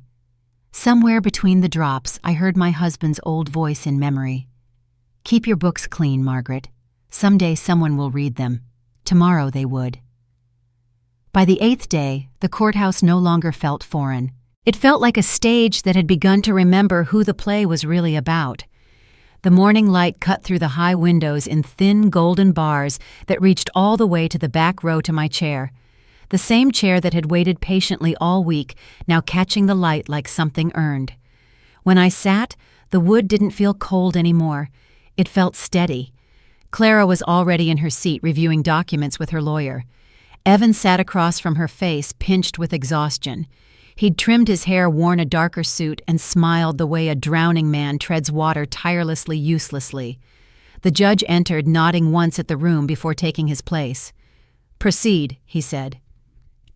Somewhere between the drops, I heard my husband's old voice in memory. "Keep your books clean, Margaret. Someday someone will read them. Tomorrow they would." By the 8th day, the courthouse no longer felt foreign. It felt like a stage that had begun to remember who the play was really about. The morning light cut through the high windows in thin golden bars that reached all the way to the back row to my chair. The same chair that had waited patiently all week, now catching the light like something earned. When I sat, the wood didn't feel cold anymore. It felt steady. Clara was already in her seat reviewing documents with her lawyer. Evan sat across from her, face pinched with exhaustion. He'd trimmed his hair, worn a darker suit, and smiled the way a drowning man treads water tirelessly, uselessly. The judge entered, nodding once at the room before taking his place. "Proceed," he said.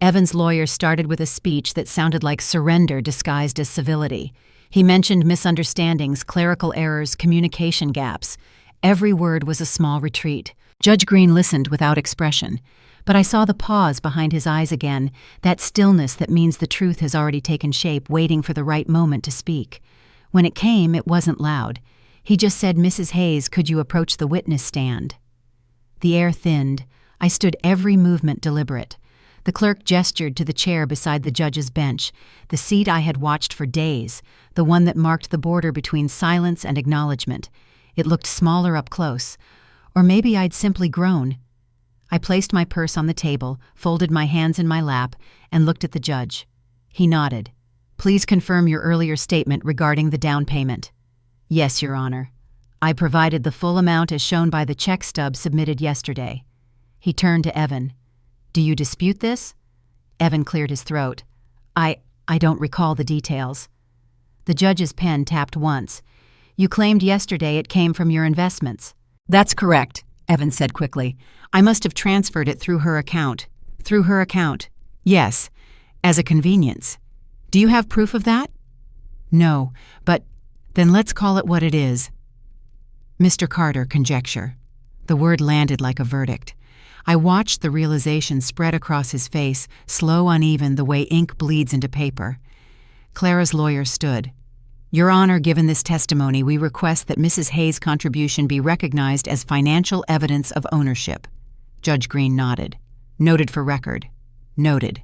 Evan's lawyer started with a speech that sounded like surrender disguised as civility. He mentioned misunderstandings, clerical errors, communication gaps. Every word was a small retreat. Judge Green listened without expression. But I saw the pause behind his eyes again, that stillness that means the truth has already taken shape, waiting for the right moment to speak. When it came, it wasn't loud. He just said, "Mrs. Hayes, could you approach the witness stand?" The air thinned. I stood, every movement deliberate. The clerk gestured to the chair beside the judge's bench, the seat I had watched for days, the one that marked the border between silence and acknowledgement. It looked smaller up close. Or maybe I'd simply grown. I placed my purse on the table, folded my hands in my lap, and looked at the judge. He nodded. "Please confirm your earlier statement regarding the down payment." "Yes, Your Honor. I provided the full amount as shown by the check stub submitted yesterday." He turned to Evan. "Do you dispute this?" Evan cleared his throat. I don't recall the details." The judge's pen tapped once. "You claimed yesterday it came from your investments." "That's correct," Evan said quickly. "I must have transferred it through her account." "Through her account?" "Yes, as a convenience. Do you have proof of that?" "No, but then let's call it what it is." Mr. Carter, conjecture. The word landed like a verdict. I watched the realization spread across his face, slow, uneven, the way ink bleeds into paper. Clara's lawyer stood. "Your Honor, given this testimony, we request that Mrs. Hayes' contribution be recognized as financial evidence of ownership." Judge Green nodded. "Noted for record." Noted.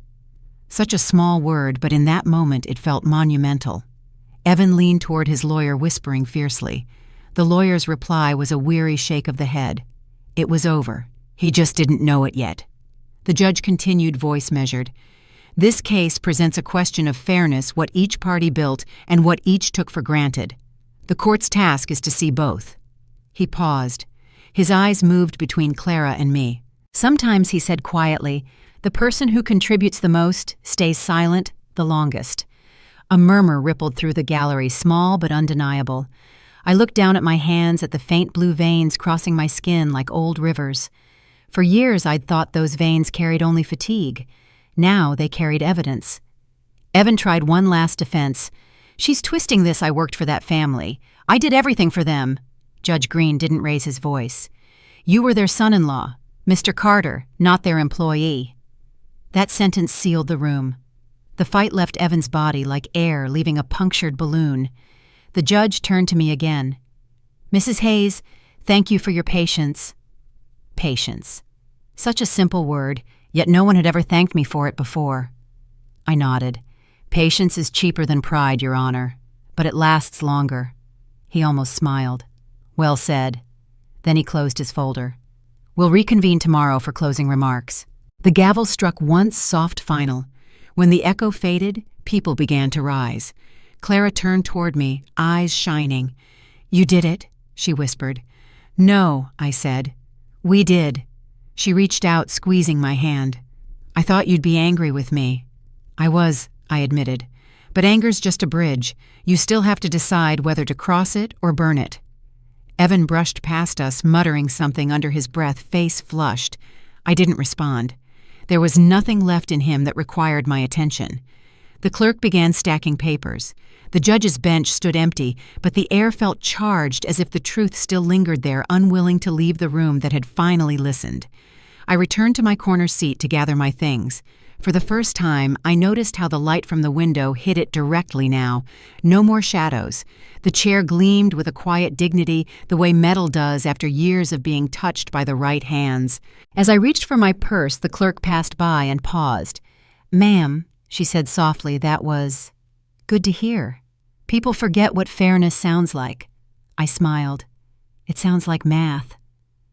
Such a small word, but in that moment it felt monumental. Evan leaned toward his lawyer, whispering fiercely. The lawyer's reply was a weary shake of the head. It was over. He just didn't know it yet. The judge continued, voice measured. This case presents a question of fairness, what each party built and what each took for granted. The court's task is to see both. He paused. His eyes moved between Clara and me. Sometimes, he said quietly, the person who contributes the most stays silent the longest. A murmur rippled through the gallery, small but undeniable. I looked down at my hands, at the faint blue veins crossing my skin like old rivers. For years I'd thought those veins carried only fatigue. Now they carried evidence. Evan tried one last defense. She's twisting this. I worked for that family. I did everything for them. Judge Green didn't raise his voice. You were their son-in-law, Mr. Carter, not their employee. That sentence sealed the room. The fight left Evan's body like air leaving a punctured balloon. The judge turned to me again. Mrs. Hayes, thank you for your patience. Patience. Such a simple word, yet no one had ever thanked me for it before. I nodded. Patience is cheaper than pride, Your Honor, but it lasts longer. He almost smiled. Well said. Then he closed his folder. We'll reconvene tomorrow for closing remarks. The gavel struck once soft final. When the echo faded, people began to rise. Clara turned toward me, eyes shining. You did it, she whispered. No, I said. We did. She reached out, squeezing my hand. I thought you'd be angry with me. I was, I admitted. But anger's just a bridge. You still have to decide whether to cross it or burn it. Evan brushed past us, muttering something under his breath, face flushed. I didn't respond. There was nothing left in him that required my attention. The clerk began stacking papers. The judge's bench stood empty, but the air felt charged as if the truth still lingered there, unwilling to leave the room that had finally listened. I returned to my corner seat to gather my things. For the first time, I noticed how the light from the window hit it directly now. No more shadows. The chair gleamed with a quiet dignity, the way metal does after years of being touched by the right hands. As I reached for my purse, the clerk passed by and paused. Ma'am, she said softly, that was good to hear. People forget what fairness sounds like. I smiled. It sounds like math.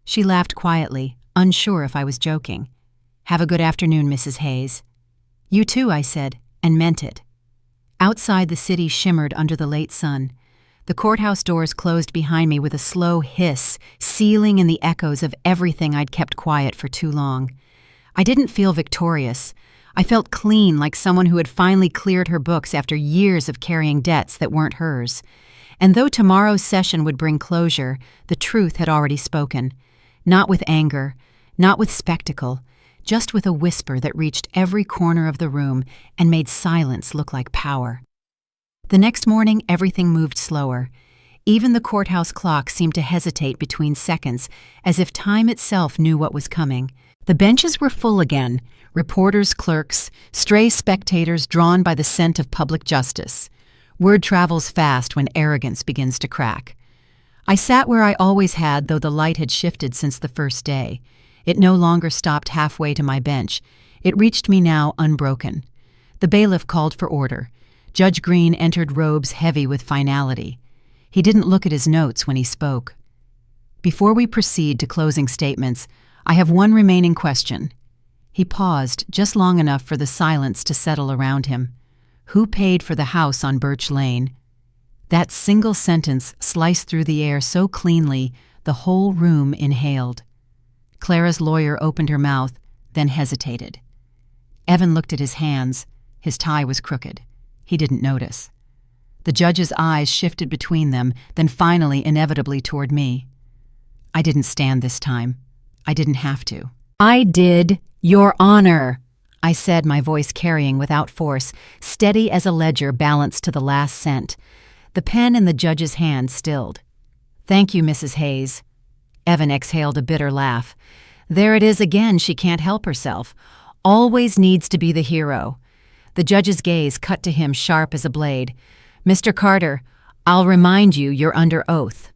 She laughed quietly, unsure if I was joking. Have a good afternoon, Mrs. Hayes. You too, I said, and meant it. Outside, the city shimmered under the late sun. The courthouse doors closed behind me with a slow hiss, sealing in the echoes of everything I'd kept quiet for too long. I didn't feel victorious. I felt clean, like someone who had finally cleared her books after years of carrying debts that weren't hers. And though tomorrow's session would bring closure, the truth had already spoken. Not with anger, not with spectacle, just with a whisper that reached every corner of the room and made silence look like power. The next morning, everything moved slower. Even the courthouse clock seemed to hesitate between seconds, as if time itself knew what was coming. The benches were full again, reporters, clerks, stray spectators drawn by the scent of public justice. Word travels fast when arrogance begins to crack. I sat where I always had, though the light had shifted since the first day. It no longer stopped halfway to my bench. It reached me now unbroken. The bailiff called for order. Judge Green entered robes heavy with finality. He didn't look at his notes when he spoke. Before we proceed to closing statements, I have one remaining question. He paused just long enough for the silence to settle around him. Who paid for the house on Birch Lane? That single sentence sliced through the air so cleanly, the whole room inhaled. Clara's lawyer opened her mouth, then hesitated. Evan looked at his hands. His tie was crooked. He didn't notice. The judge's eyes shifted between them, then finally, inevitably, toward me. I didn't stand this time. I didn't have to. I did, Your Honor, I said, my voice carrying without force, steady as a ledger balanced to the last cent. The pen in the judge's hand stilled. Thank you, Mrs. Hayes. Evan exhaled a bitter laugh. There it is again, she can't help herself. Always needs to be the hero. The judge's gaze cut to him sharp as a blade. Mr. Carter, I'll remind you you're under oath.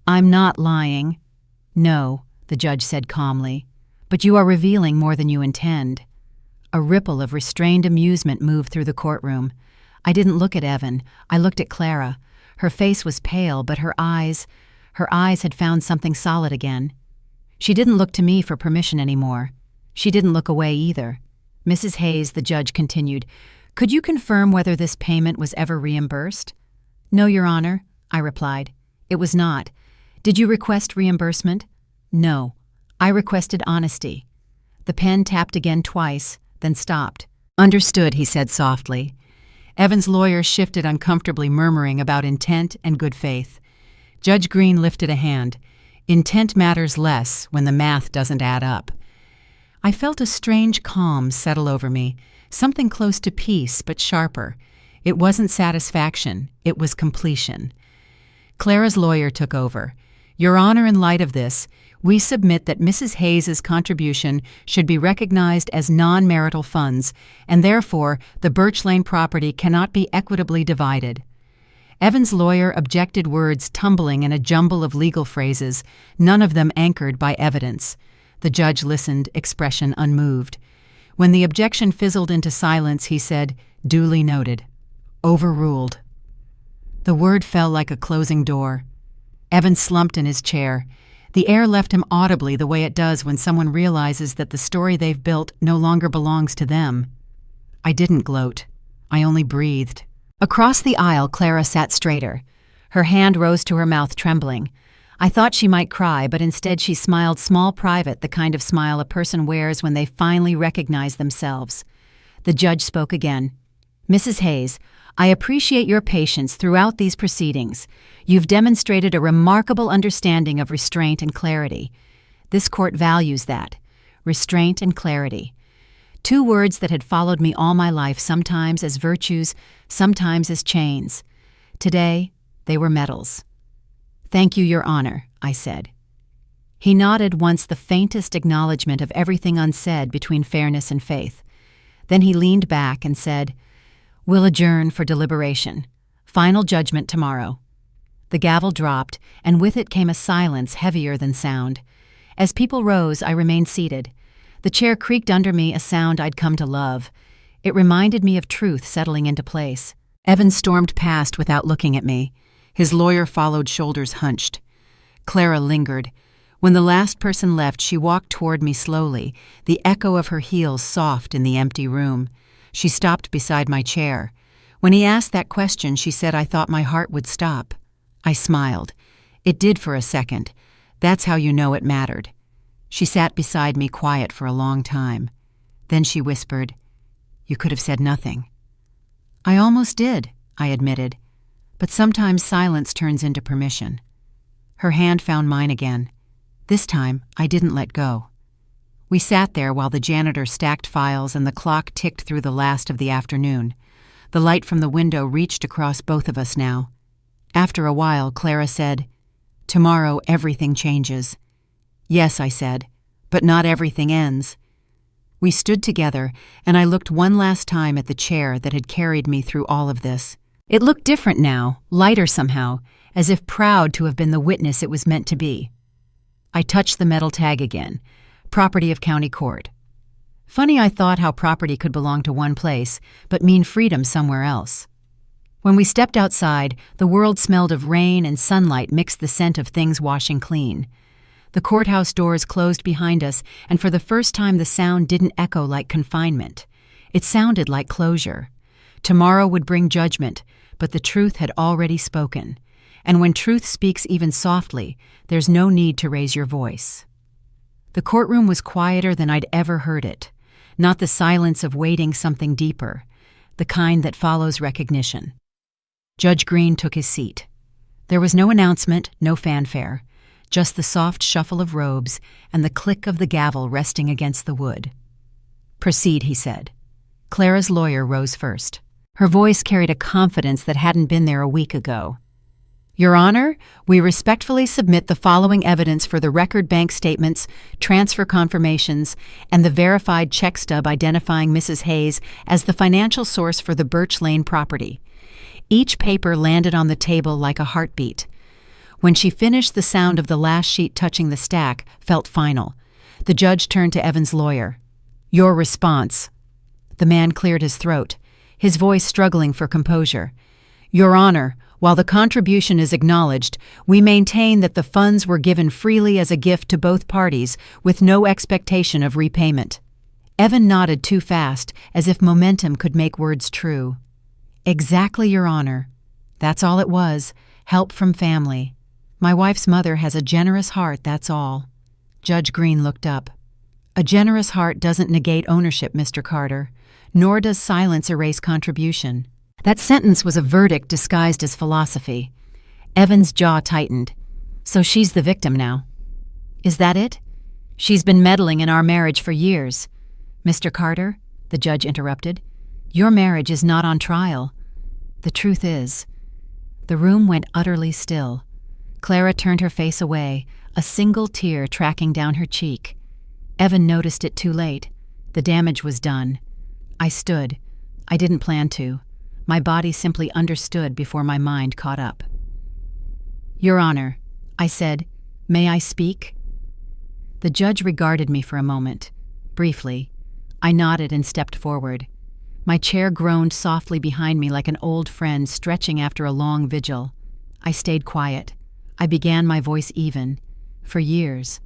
I'm not lying. No, the judge said calmly, but you are revealing more than you intend. A ripple of restrained amusement moved through the courtroom. I didn't look at Evan. I looked at Clara. Her face was pale, but her eyes, Her eyes had found something solid again. She didn't look to me for permission anymore. She didn't look away either. "Mrs. Hayes," the judge continued, "could you confirm whether this payment was ever reimbursed?" "No, Your Honor," I replied. "It was not. Did you request reimbursement?" "No. I requested honesty." The pen tapped again twice, then stopped. "Understood," he said softly. Evan's lawyer shifted uncomfortably, murmuring about intent and good faith. Judge Green lifted a hand. "Intent matters less when the math doesn't add up." I felt a strange calm settle over me, something close to peace but sharper. It wasn't satisfaction, it was completion. Clara's lawyer took over. "Your Honor, in light of this, we submit that Mrs. Hayes's contribution should be recognized as non-marital funds, and therefore the Birch Lane property cannot be equitably divided." Evan's lawyer objected, words tumbling in a jumble of legal phrases, none of them anchored by evidence. The judge listened, expression unmoved. When the objection fizzled into silence, he said, "Duly noted. Overruled." The word fell like a closing door. Evan slumped in his chair. The air left him audibly the way it does when someone realizes that the story they've built no longer belongs to them. I didn't gloat. I only breathed. Across the aisle, Clara sat straighter. Her hand rose to her mouth, trembling. I thought she might cry, but instead she smiled small private, the kind of smile a person wears when they finally recognize themselves. The judge spoke again. "Mrs. Hayes, I appreciate your patience throughout these proceedings. You've demonstrated a remarkable understanding of restraint and clarity. This court values that. Restraint and clarity. Two words that had followed me all my life, sometimes as virtues, sometimes as chains. Today, they were medals." "Thank you, Your Honor," I said. He nodded once, the faintest acknowledgement of everything unsaid between fairness and faith. Then he leaned back and said, "We'll adjourn for deliberation. Final judgment tomorrow." The gavel dropped, and with it came a silence heavier than sound. As people rose, I remained seated. The chair creaked under me, a sound I'd come to love. It reminded me of truth settling into place. Evan stormed past without looking at me. His lawyer followed, shoulders hunched. Clara lingered. When the last person left, she walked toward me slowly, the echo of her heels soft in the empty room. She stopped beside my chair. When he asked that question, she said, "I thought my heart would stop." I smiled. It did for a second. That's how you know it mattered. She sat beside me, quiet for a long time. Then she whispered, "You could have said nothing." "I almost did," I admitted. But sometimes silence turns into permission. Her hand found mine again. This time, I didn't let go. We sat there while the janitor stacked files and the clock ticked through the last of the afternoon. The light from the window reached across both of us now. After a while, Clara said, "Tomorrow everything changes." "Yes," I said, "but not everything ends." We stood together, and I looked one last time at the chair that had carried me through all of this. It looked different now, lighter somehow, as if proud to have been the witness it was meant to be. I touched the metal tag again. Property of County Court. Funny, I thought, how property could belong to one place, but mean freedom somewhere else. When we stepped outside, the world smelled of rain, and sunlight mixed the scent of things washing clean. The courthouse doors closed behind us, and for the first time the sound didn't echo like confinement. It sounded like closure. Tomorrow would bring judgment, but the truth had already spoken. And when truth speaks even softly, there's no need to raise your voice. The courtroom was quieter than I'd ever heard it. Not the silence of waiting something deeper, the kind that follows recognition. Judge Green took his seat. There was no announcement, no fanfare, just the soft shuffle of robes and the click of the gavel resting against the wood. "Proceed," he said. Clara's lawyer rose first. Her voice carried a confidence that hadn't been there a week ago. "Your Honor, we respectfully submit the following evidence for the record bank statements, transfer confirmations, and the verified check stub identifying Mrs. Hayes as the financial source for the Birch Lane property." Each paper landed on the table like a heartbeat. When she finished, the sound of the last sheet touching the stack felt final. The judge turned to Evan's lawyer. "Your response." The man cleared his throat, his voice struggling for composure. "Your Honor, While the contribution is acknowledged, we maintain that the funds were given freely as a gift to both parties with no expectation of repayment." Evan nodded too fast, as if momentum could make words true. "Exactly, Your Honor. That's all it was. Help from family. My wife's mother has a generous heart, that's all." Judge Green looked up. "A generous heart doesn't negate ownership, Mr. Carter, nor does silence erase contribution." That sentence was a verdict disguised as philosophy. Evan's jaw tightened. "So she's the victim now." "Is that it? She's been meddling in our marriage for years." "Mr. Carter," the judge interrupted, "your marriage is not on trial. The truth is—" The room went utterly still. Clara turned her face away, a single tear tracking down her cheek. Evan noticed it too late. The damage was done. I stood. I didn't plan to. My body simply understood before my mind caught up. "Your Honor," I said, "may I speak?" The judge regarded me for a moment. Briefly, I nodded and stepped forward. My chair groaned softly behind me like an old friend stretching after a long vigil. I stayed quiet. I began my voice even. For years,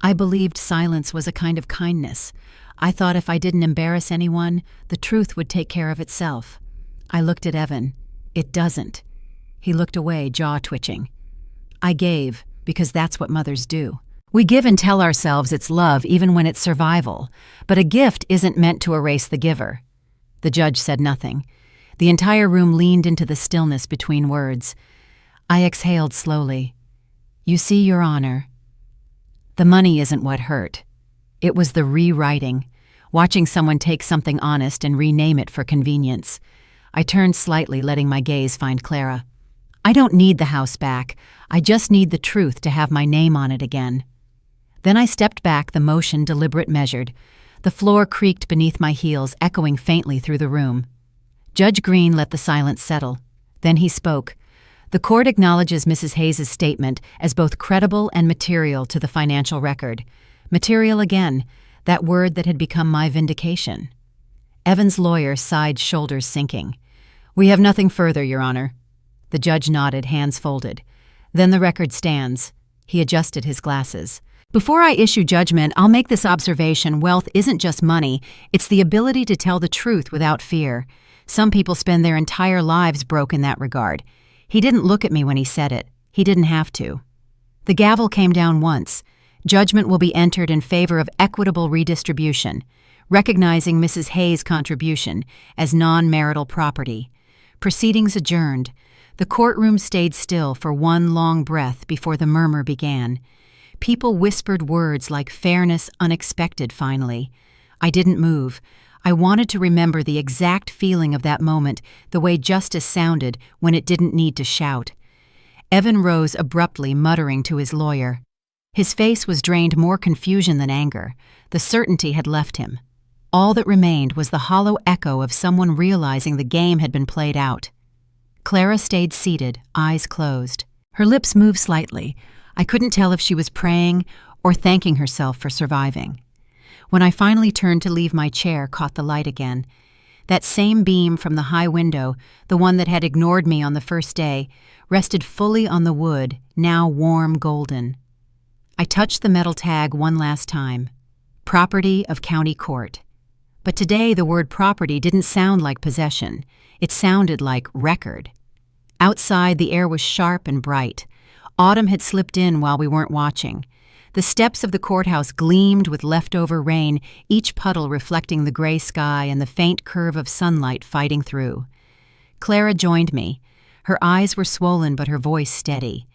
I believed silence was a kind of kindness. I thought if I didn't embarrass anyone, the truth would take care of itself. I looked at Evan. It doesn't. He looked away, jaw twitching. I gave, because that's what mothers do. We give and tell ourselves it's love even when it's survival, but a gift isn't meant to erase the giver. The judge said nothing. The entire room leaned into the stillness between words. I exhaled slowly. "You see, Your Honor, the money isn't what hurt. It was the rewriting, watching someone take something honest and rename it for convenience." I turned slightly, letting my gaze find Clara. "I don't need the house back. I just need the truth to have my name on it again." Then I stepped back, the motion deliberate, measured. The floor creaked beneath my heels, echoing faintly through the room. Judge Green let the silence settle. Then he spoke. "The court acknowledges Mrs. Hayes' statement as both credible and material to the financial record. Material again, that word that had become my vindication." Evan's lawyer sighed, shoulders sinking. "We have nothing further, Your Honor." The judge nodded, hands folded. "Then the record stands." He adjusted his glasses. "Before I issue judgment, I'll make this observation. Wealth isn't just money. It's the ability to tell the truth without fear. Some people spend their entire lives broke in that regard." He didn't look at me when he said it. He didn't have to. The gavel came down once. Judgment will be entered in favor of equitable redistribution, recognizing Mrs. Hayes' contribution as non-marital property. Proceedings adjourned. The courtroom stayed still for one long breath before the murmur began. People whispered words like fairness unexpected finally. I didn't move. I wanted to remember the exact feeling of that moment, the way justice sounded when it didn't need to shout. Evan rose abruptly, muttering to his lawyer. His face was drained more confusion than anger. The certainty had left him. All that remained was the hollow echo of someone realizing the game had been played out. Clara stayed seated, eyes closed. Her lips moved slightly. I couldn't tell if she was praying or thanking herself for surviving. When I finally turned to leave my chair, caught the light again. That same beam from the high window, the one that had ignored me on the first day, rested fully on the wood, now warm golden. I touched the metal tag one last time. Property of County Court. But today the word property didn't sound like possession. It sounded like record. Outside, the air was sharp and bright. Autumn had slipped in while we weren't watching. The steps of the courthouse gleamed with leftover rain, each puddle reflecting the gray sky and the faint curve of sunlight fighting through. Clara joined me. Her eyes were swollen but her voice steady.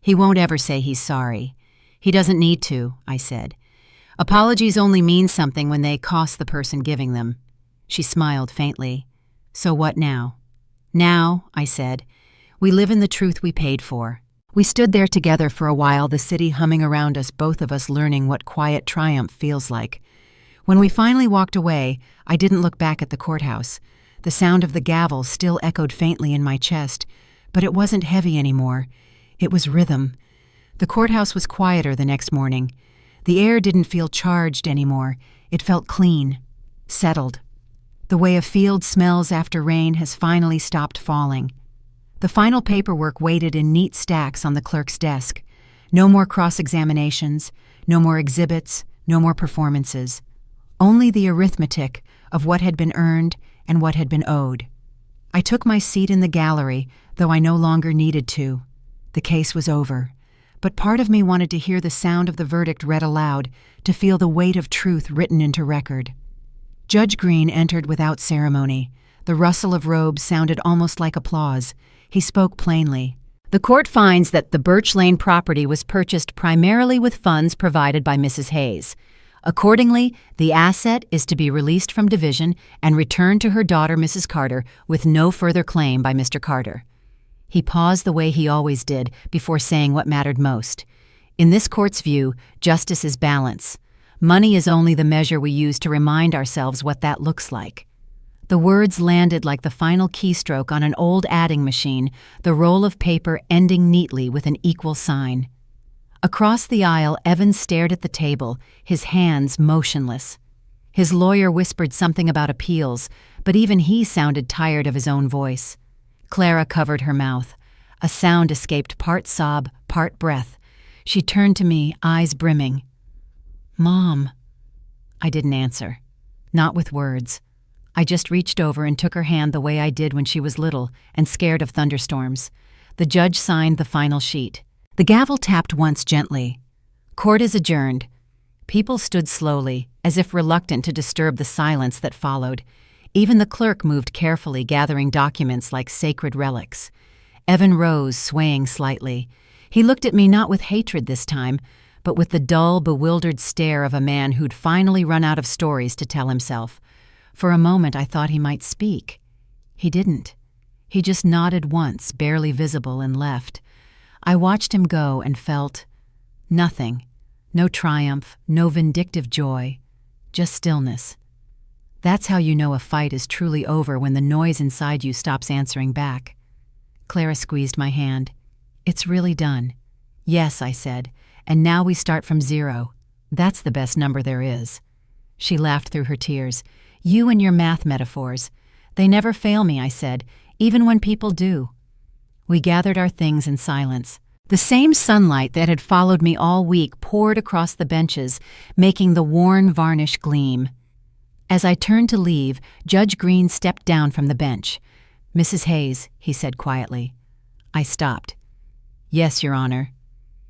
"He won't ever say he's sorry." "He doesn't need to," I said. "Apologies only mean something when they cost the person giving them." She smiled faintly. "So what now?" "Now," I said, "we live in the truth we paid for." We stood there together for a while, the city humming around us, both of us learning what quiet triumph feels like. When we finally walked away, I didn't look back at the courthouse. The sound of the gavel still echoed faintly in my chest, but it wasn't heavy anymore. It was rhythm. The courthouse was quieter the next morning. The air didn't feel charged anymore. It felt clean, settled. The way a field smells after rain has finally stopped falling. The final paperwork waited in neat stacks on the clerk's desk. No more cross-examinations, no more exhibits, no more performances. Only the arithmetic of what had been earned and what had been owed. I took my seat in the gallery, though I no longer needed to. The case was over, but part of me wanted to hear the sound of the verdict read aloud, to feel the weight of truth written into record. Judge Green entered without ceremony. The rustle of robes sounded almost like applause. He spoke plainly. The court finds that the Birch Lane property was purchased primarily with funds provided by Mrs. Hayes. Accordingly, the asset is to be released from division and returned to her daughter, Mrs. Carter, with no further claim by Mr. Carter. He paused the way he always did before saying what mattered most. In this court's view, justice is balance. Money is only the measure we use to remind ourselves what that looks like. The words landed like the final keystroke on an old adding machine, the roll of paper ending neatly with an equal sign. Across the aisle, Evan stared at the table, his hands motionless. His lawyer whispered something about appeals, but even he sounded tired of his own voice. Clara covered her mouth. A sound escaped, part sob, part breath. She turned to me, eyes brimming. "Mom." I didn't answer. Not with words. I just reached over and took her hand the way I did when she was little and scared of thunderstorms. The judge signed the final sheet. The gavel tapped once gently. Court is adjourned. People stood slowly, as if reluctant to disturb the silence that followed. Even the clerk moved carefully, gathering documents like sacred relics. Evan rose, swaying slightly. He looked at me not with hatred this time, but with the dull, bewildered stare of a man who'd finally run out of stories to tell himself. For a moment I thought he might speak. He didn't. He just nodded once, barely visible, and left. I watched him go and felt nothing. No triumph, no vindictive joy, just stillness. That's how you know a fight is truly over, when the noise inside you stops answering back. Clara squeezed my hand. "It's really done." "Yes," I said, "and now we start from zero. That's the best number there is." She laughed through her tears. "You and your math metaphors. They never fail me," I said, "even when people do." We gathered our things in silence. The same sunlight that had followed me all week poured across the benches, making the worn varnish gleam. As I turned to leave, Judge Green stepped down from the bench. "Mrs. Hayes," he said quietly. I stopped. "Yes, Your Honor."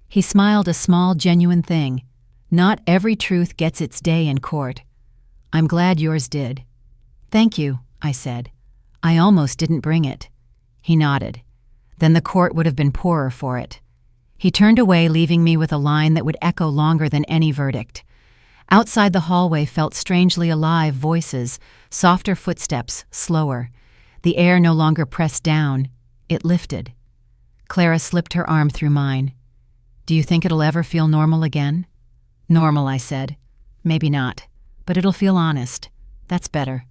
He smiled, a small, genuine thing. "Not every truth gets its day in court. I'm glad yours did." "Thank you," I said. "I almost didn't bring it." He nodded. Then the court would have been poorer for it. He turned away, leaving me with a line that would echo longer than any verdict. Outside, the hallway felt strangely alive, voices, softer footsteps, slower. The air no longer pressed down, it lifted. Clara slipped her arm through mine. "Do you think it'll ever feel normal again?" "Normal," I said. "Maybe not, but it'll feel honest. That's better."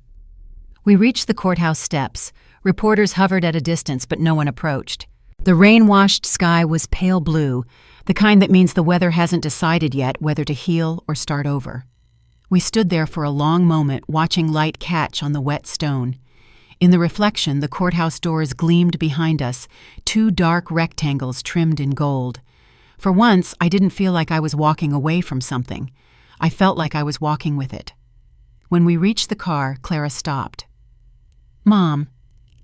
We reached the courthouse steps. Reporters hovered at a distance, but no one approached. The rain-washed sky was pale blue, the kind that means the weather hasn't decided yet whether to heal or start over. We stood there for a long moment, watching light catch on the wet stone. In the reflection, the courthouse doors gleamed behind us, two dark rectangles trimmed in gold. For once, I didn't feel like I was walking away from something. I felt like I was walking with it. When we reached the car, Clara stopped. "Mom,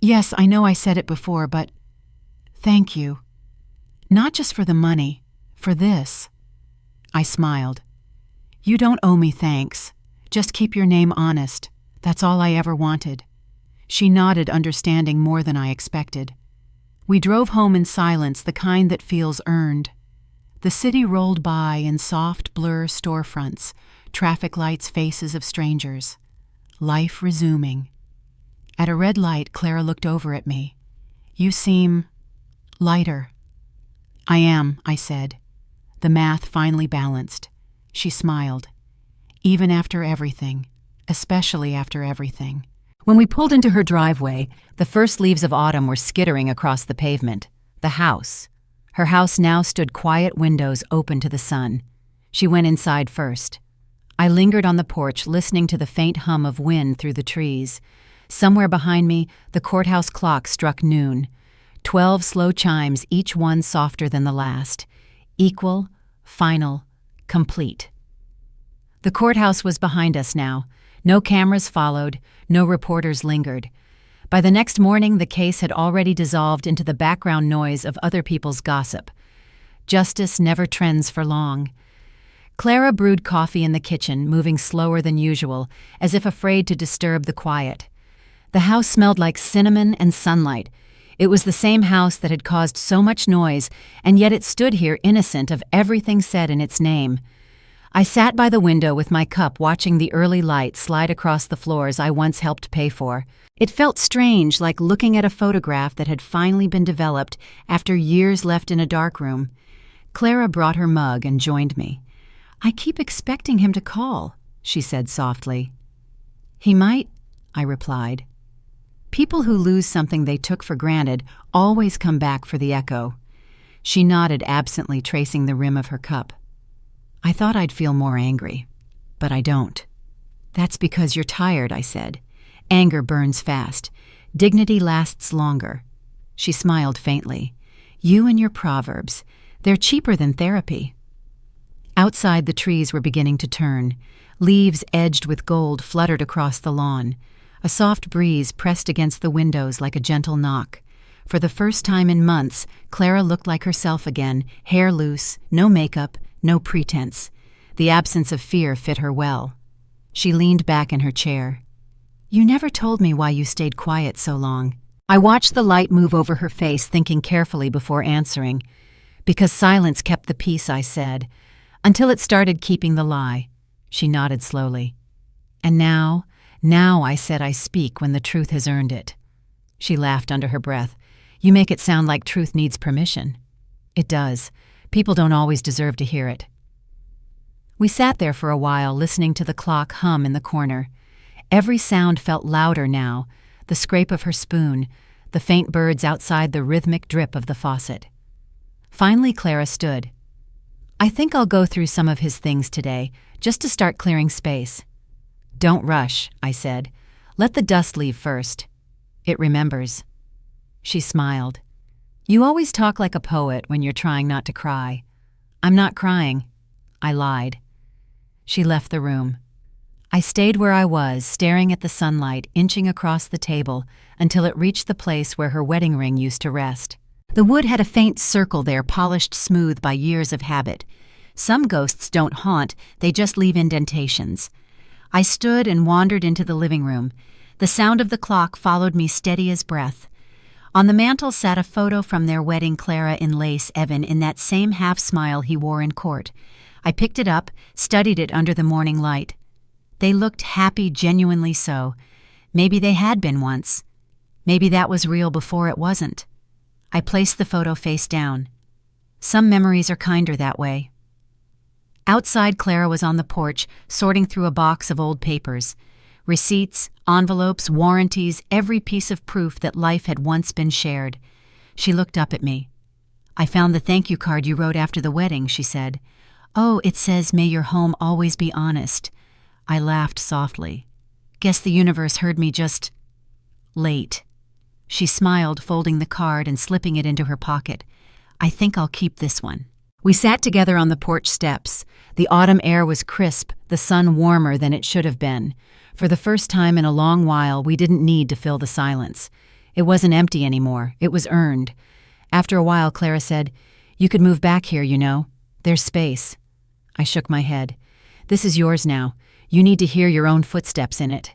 yes, I know I said it before, but thank you. Not just for the money, for this." I smiled. "You don't owe me thanks. Just keep your name honest. That's all I ever wanted." She nodded, understanding more than I expected. We drove home in silence, the kind that feels earned. The city rolled by in soft blur storefronts, traffic lights, faces of strangers. Life resuming. At a red light, Clara looked over at me. "You seem lighter." "I am," I said. The math finally balanced. She smiled. "Even after everything, especially after everything." When we pulled into her driveway, the first leaves of autumn were skittering across the pavement. The house. Her house now stood quiet, windows open to the sun. She went inside first. I lingered on the porch, listening to the faint hum of wind through the trees. Somewhere behind me, the courthouse clock struck noon. 12 slow chimes, each one softer than the last. Equal, final, complete. The courthouse was behind us now. No cameras followed, no reporters lingered. By the next morning, the case had already dissolved into the background noise of other people's gossip. Justice never trends for long. Clara brewed coffee in the kitchen, moving slower than usual, as if afraid to disturb the quiet. The house smelled like cinnamon and sunlight. It was the same house that had caused so much noise, and yet it stood here innocent of everything said in its name. I sat by the window with my cup, watching the early light slide across the floors I once helped pay for. It felt strange, like looking at a photograph that had finally been developed after years left in a dark room. Clara brought her mug and joined me. "I keep expecting him to call," she said softly. "He might," I replied. People who lose something they took for granted always come back for the echo. She nodded absently, tracing the rim of her cup. "I thought I'd feel more angry, but I don't." "That's because you're tired," I said. "Anger burns fast. Dignity lasts longer." She smiled faintly. "You and your proverbs. They're cheaper than therapy." Outside, the trees were beginning to turn. Leaves edged with gold fluttered across the lawn. A soft breeze pressed against the windows like a gentle knock. For the first time in months, Clara looked like herself again, hair loose, no makeup, no pretense. The absence of fear fit her well. She leaned back in her chair. "You never told me why you stayed quiet so long." I watched the light move over her face, thinking carefully before answering. "Because silence kept the peace," I said, "until it started keeping the lie." She nodded slowly. "And now, I said, I speak when the truth has earned it." She laughed under her breath. "You make it sound like truth needs permission." "It does. People don't always deserve to hear it." We sat there for a while, listening to the clock hum in the corner. Every sound felt louder now, the scrape of her spoon, the faint birds outside, the rhythmic drip of the faucet. Finally, Clara stood. "I think I'll go through some of his things today, just to start clearing space." "Don't rush," I said. "Let the dust leave first. It remembers." She smiled. "You always talk like a poet when you're trying not to cry." "I'm not crying." I lied. She left the room. I stayed where I was, staring at the sunlight inching across the table until it reached the place where her wedding ring used to rest. The wood had a faint circle there, polished smooth by years of habit. Some ghosts don't haunt, they just leave indentations. I stood and wandered into the living room. The sound of the clock followed me, steady as breath. On the mantel sat a photo from their wedding, Clara in lace, Evan in that same half-smile he wore in court. I picked it up, studied it under the morning light. They looked happy, genuinely so. Maybe they had been once. Maybe that was real before it wasn't. I placed the photo face down. Some memories are kinder that way. Outside, Clara was on the porch, sorting through a box of old papers. Receipts, envelopes, warranties, every piece of proof that life had once been shared. She looked up at me. "I found the thank you card you wrote after the wedding," she said. "Oh, it says, 'May your home always be honest.'" I laughed softly. "Guess the universe heard me just late." She smiled, folding the card and slipping it into her pocket. "I think I'll keep this one." We sat together on the porch steps. The autumn air was crisp, the sun warmer than it should have been. For the first time in a long while, we didn't need to fill the silence. It wasn't empty anymore. It was earned. After a while, Clara said, "You could move back here, you know. There's space." I shook my head. "This is yours now. You need to hear your own footsteps in it."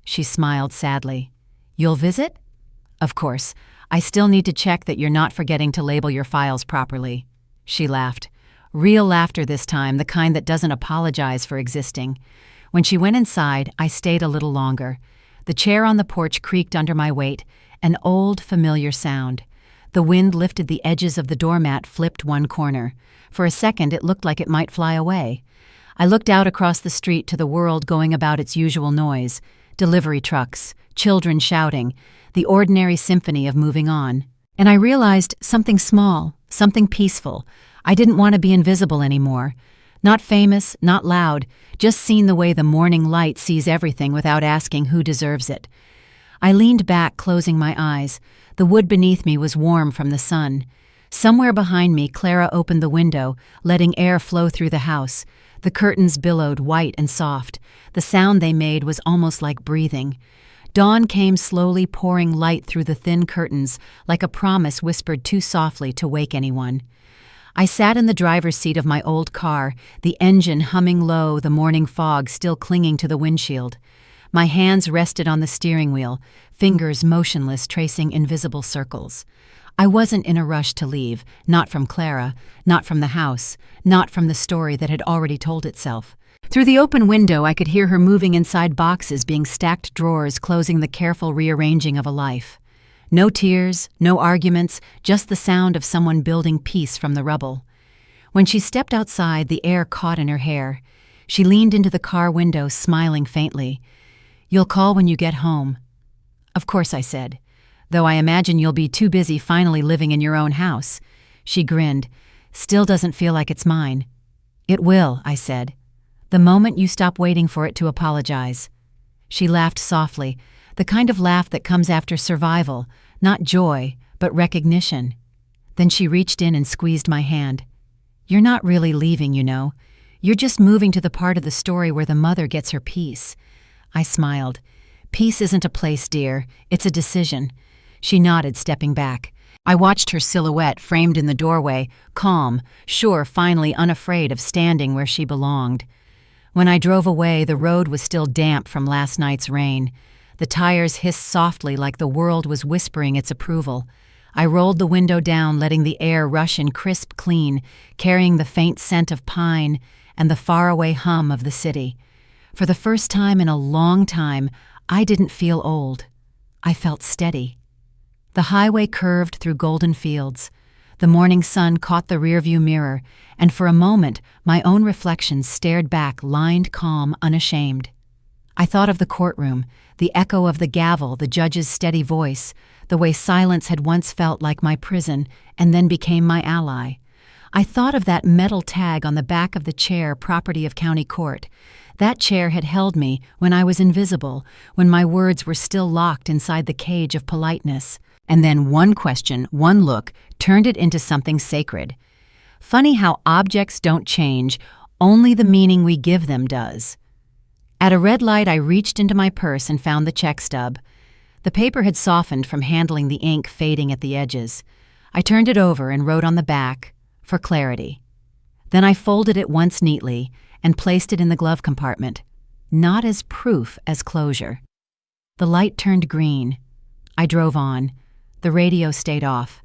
She smiled sadly. "You'll visit?" "Of course. I still need to check that you're not forgetting to label your files properly." She laughed. Real laughter this time, the kind that doesn't apologize for existing. When she went inside, I stayed a little longer. The chair on the porch creaked under my weight, an old, familiar sound. The wind lifted the edges of the doormat, flipped one corner. For a second, it looked like it might fly away. I looked out across the street to the world going about its usual noise. Delivery trucks, children shouting, the ordinary symphony of moving on. And I realized something small, something peaceful. I didn't want to be invisible anymore. Not famous, not loud, just seen the way the morning light sees everything without asking who deserves it. I leaned back, closing my eyes. The wood beneath me was warm from the sun. Somewhere behind me, Clara opened the window, letting air flow through the house. The curtains billowed, white and soft. The sound they made was almost like breathing. Dawn came slowly, pouring light through the thin curtains, like a promise whispered too softly to wake anyone. I sat in the driver's seat of my old car, the engine humming low, the morning fog still clinging to the windshield. My hands rested on the steering wheel, fingers motionless, tracing invisible circles. I wasn't in a rush to leave, not from Clara, not from the house, not from the story that had already told itself. Through the open window, I could hear her moving inside boxes, being stacked drawers, closing the careful rearranging of a life. No tears, no arguments, just the sound of someone building peace from the rubble. When she stepped outside, the air caught in her hair. She leaned into the car window, smiling faintly. "You'll call when you get home." "Of course," I said, "though I imagine you'll be too busy finally living in your own house." She grinned. "Still doesn't feel like it's mine." "It will," I said, "the moment you stop waiting for it to apologize." She laughed softly, the kind of laugh that comes after survival, not joy, but recognition. Then she reached in and squeezed my hand. "You're not really leaving, you know. You're just moving to the part of the story where the mother gets her peace." I smiled. "Peace isn't a place, dear. It's a decision." She nodded, stepping back. I watched her silhouette framed in the doorway, calm, sure, finally unafraid of standing where she belonged. When I drove away, the road was still damp from last night's rain. The tires hissed softly like the world was whispering its approval. I rolled the window down, letting the air rush in crisp clean, carrying the faint scent of pine and the faraway hum of the city. For the first time in a long time, I didn't feel old. I felt steady. The highway curved through golden fields. The morning sun caught the rearview mirror, and for a moment, my own reflection stared back, lined, calm, unashamed. I thought of the courtroom, the echo of the gavel, the judge's steady voice, the way silence had once felt like my prison and then became my ally. I thought of that metal tag on the back of the chair, property of county court. That chair had held me when I was invisible, when my words were still locked inside the cage of politeness. And then one question, one look, turned it into something sacred. Funny how objects don't change, only the meaning we give them does. At a red light, I reached into my purse and found the check stub. The paper had softened from handling the ink fading at the edges. I turned it over and wrote on the back, "For clarity." Then I folded it once neatly and placed it in the glove compartment, not as proof as closure. The light turned green. I drove on. The radio stayed off.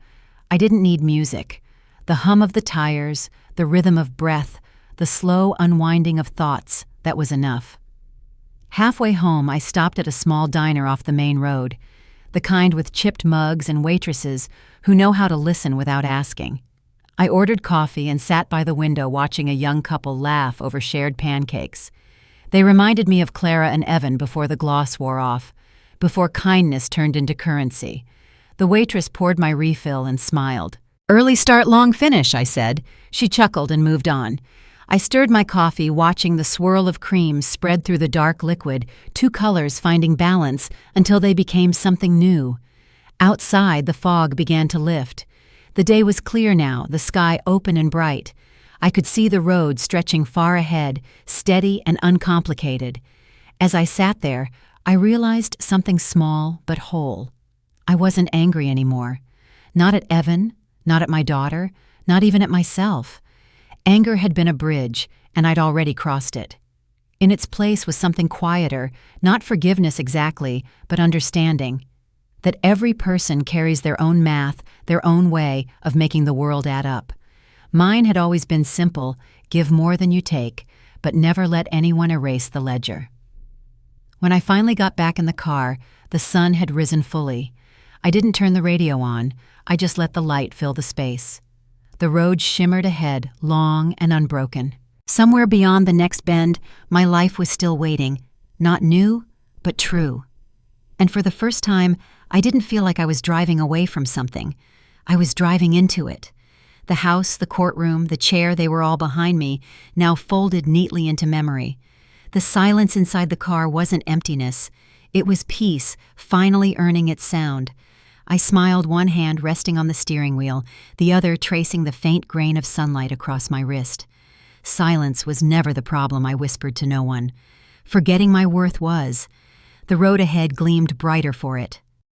I didn't need music. The hum of the tires, the rhythm of breath, the slow unwinding of thoughts, that was enough. Halfway home, I stopped at a small diner off the main road, the kind with chipped mugs and waitresses who know how to listen without asking. I ordered coffee and sat by the window watching a young couple laugh over shared pancakes. They reminded me of Clara and Evan before the gloss wore off, before kindness turned into currency. The waitress poured my refill and smiled. "Early start, long finish," I said. She chuckled and moved on. I stirred my coffee, watching the swirl of cream spread through the dark liquid, two colors finding balance until they became something new. Outside, the fog began to lift. The day was clear now, the sky open and bright. I could see the road stretching far ahead, steady and uncomplicated. As I sat there, I realized something small but whole. I wasn't angry anymore. Not at Evan, not at my daughter, not even at myself. Anger had been a bridge, and I'd already crossed it. In its place was something quieter, not forgiveness exactly, but understanding. That every person carries their own math, their own way of making the world add up. Mine had always been simple, give more than you take, but never let anyone erase the ledger. When I finally got back in the car, the sun had risen fully. I didn't turn the radio on, I just let the light fill the space. The road shimmered ahead, long and unbroken. Somewhere beyond the next bend, my life was still waiting, not new, but true. And for the first time, I didn't feel like I was driving away from something. I was driving into it. The house, the courtroom, the chair, they were all behind me, now folded neatly into memory. The silence inside the car wasn't emptiness. It was peace, finally earning its sound. I smiled, one hand resting on the steering wheel, the other tracing the faint grain of sunlight across my wrist. Silence was never the problem, I whispered to no one. Forgetting my worth was. The road ahead gleamed brighter for it.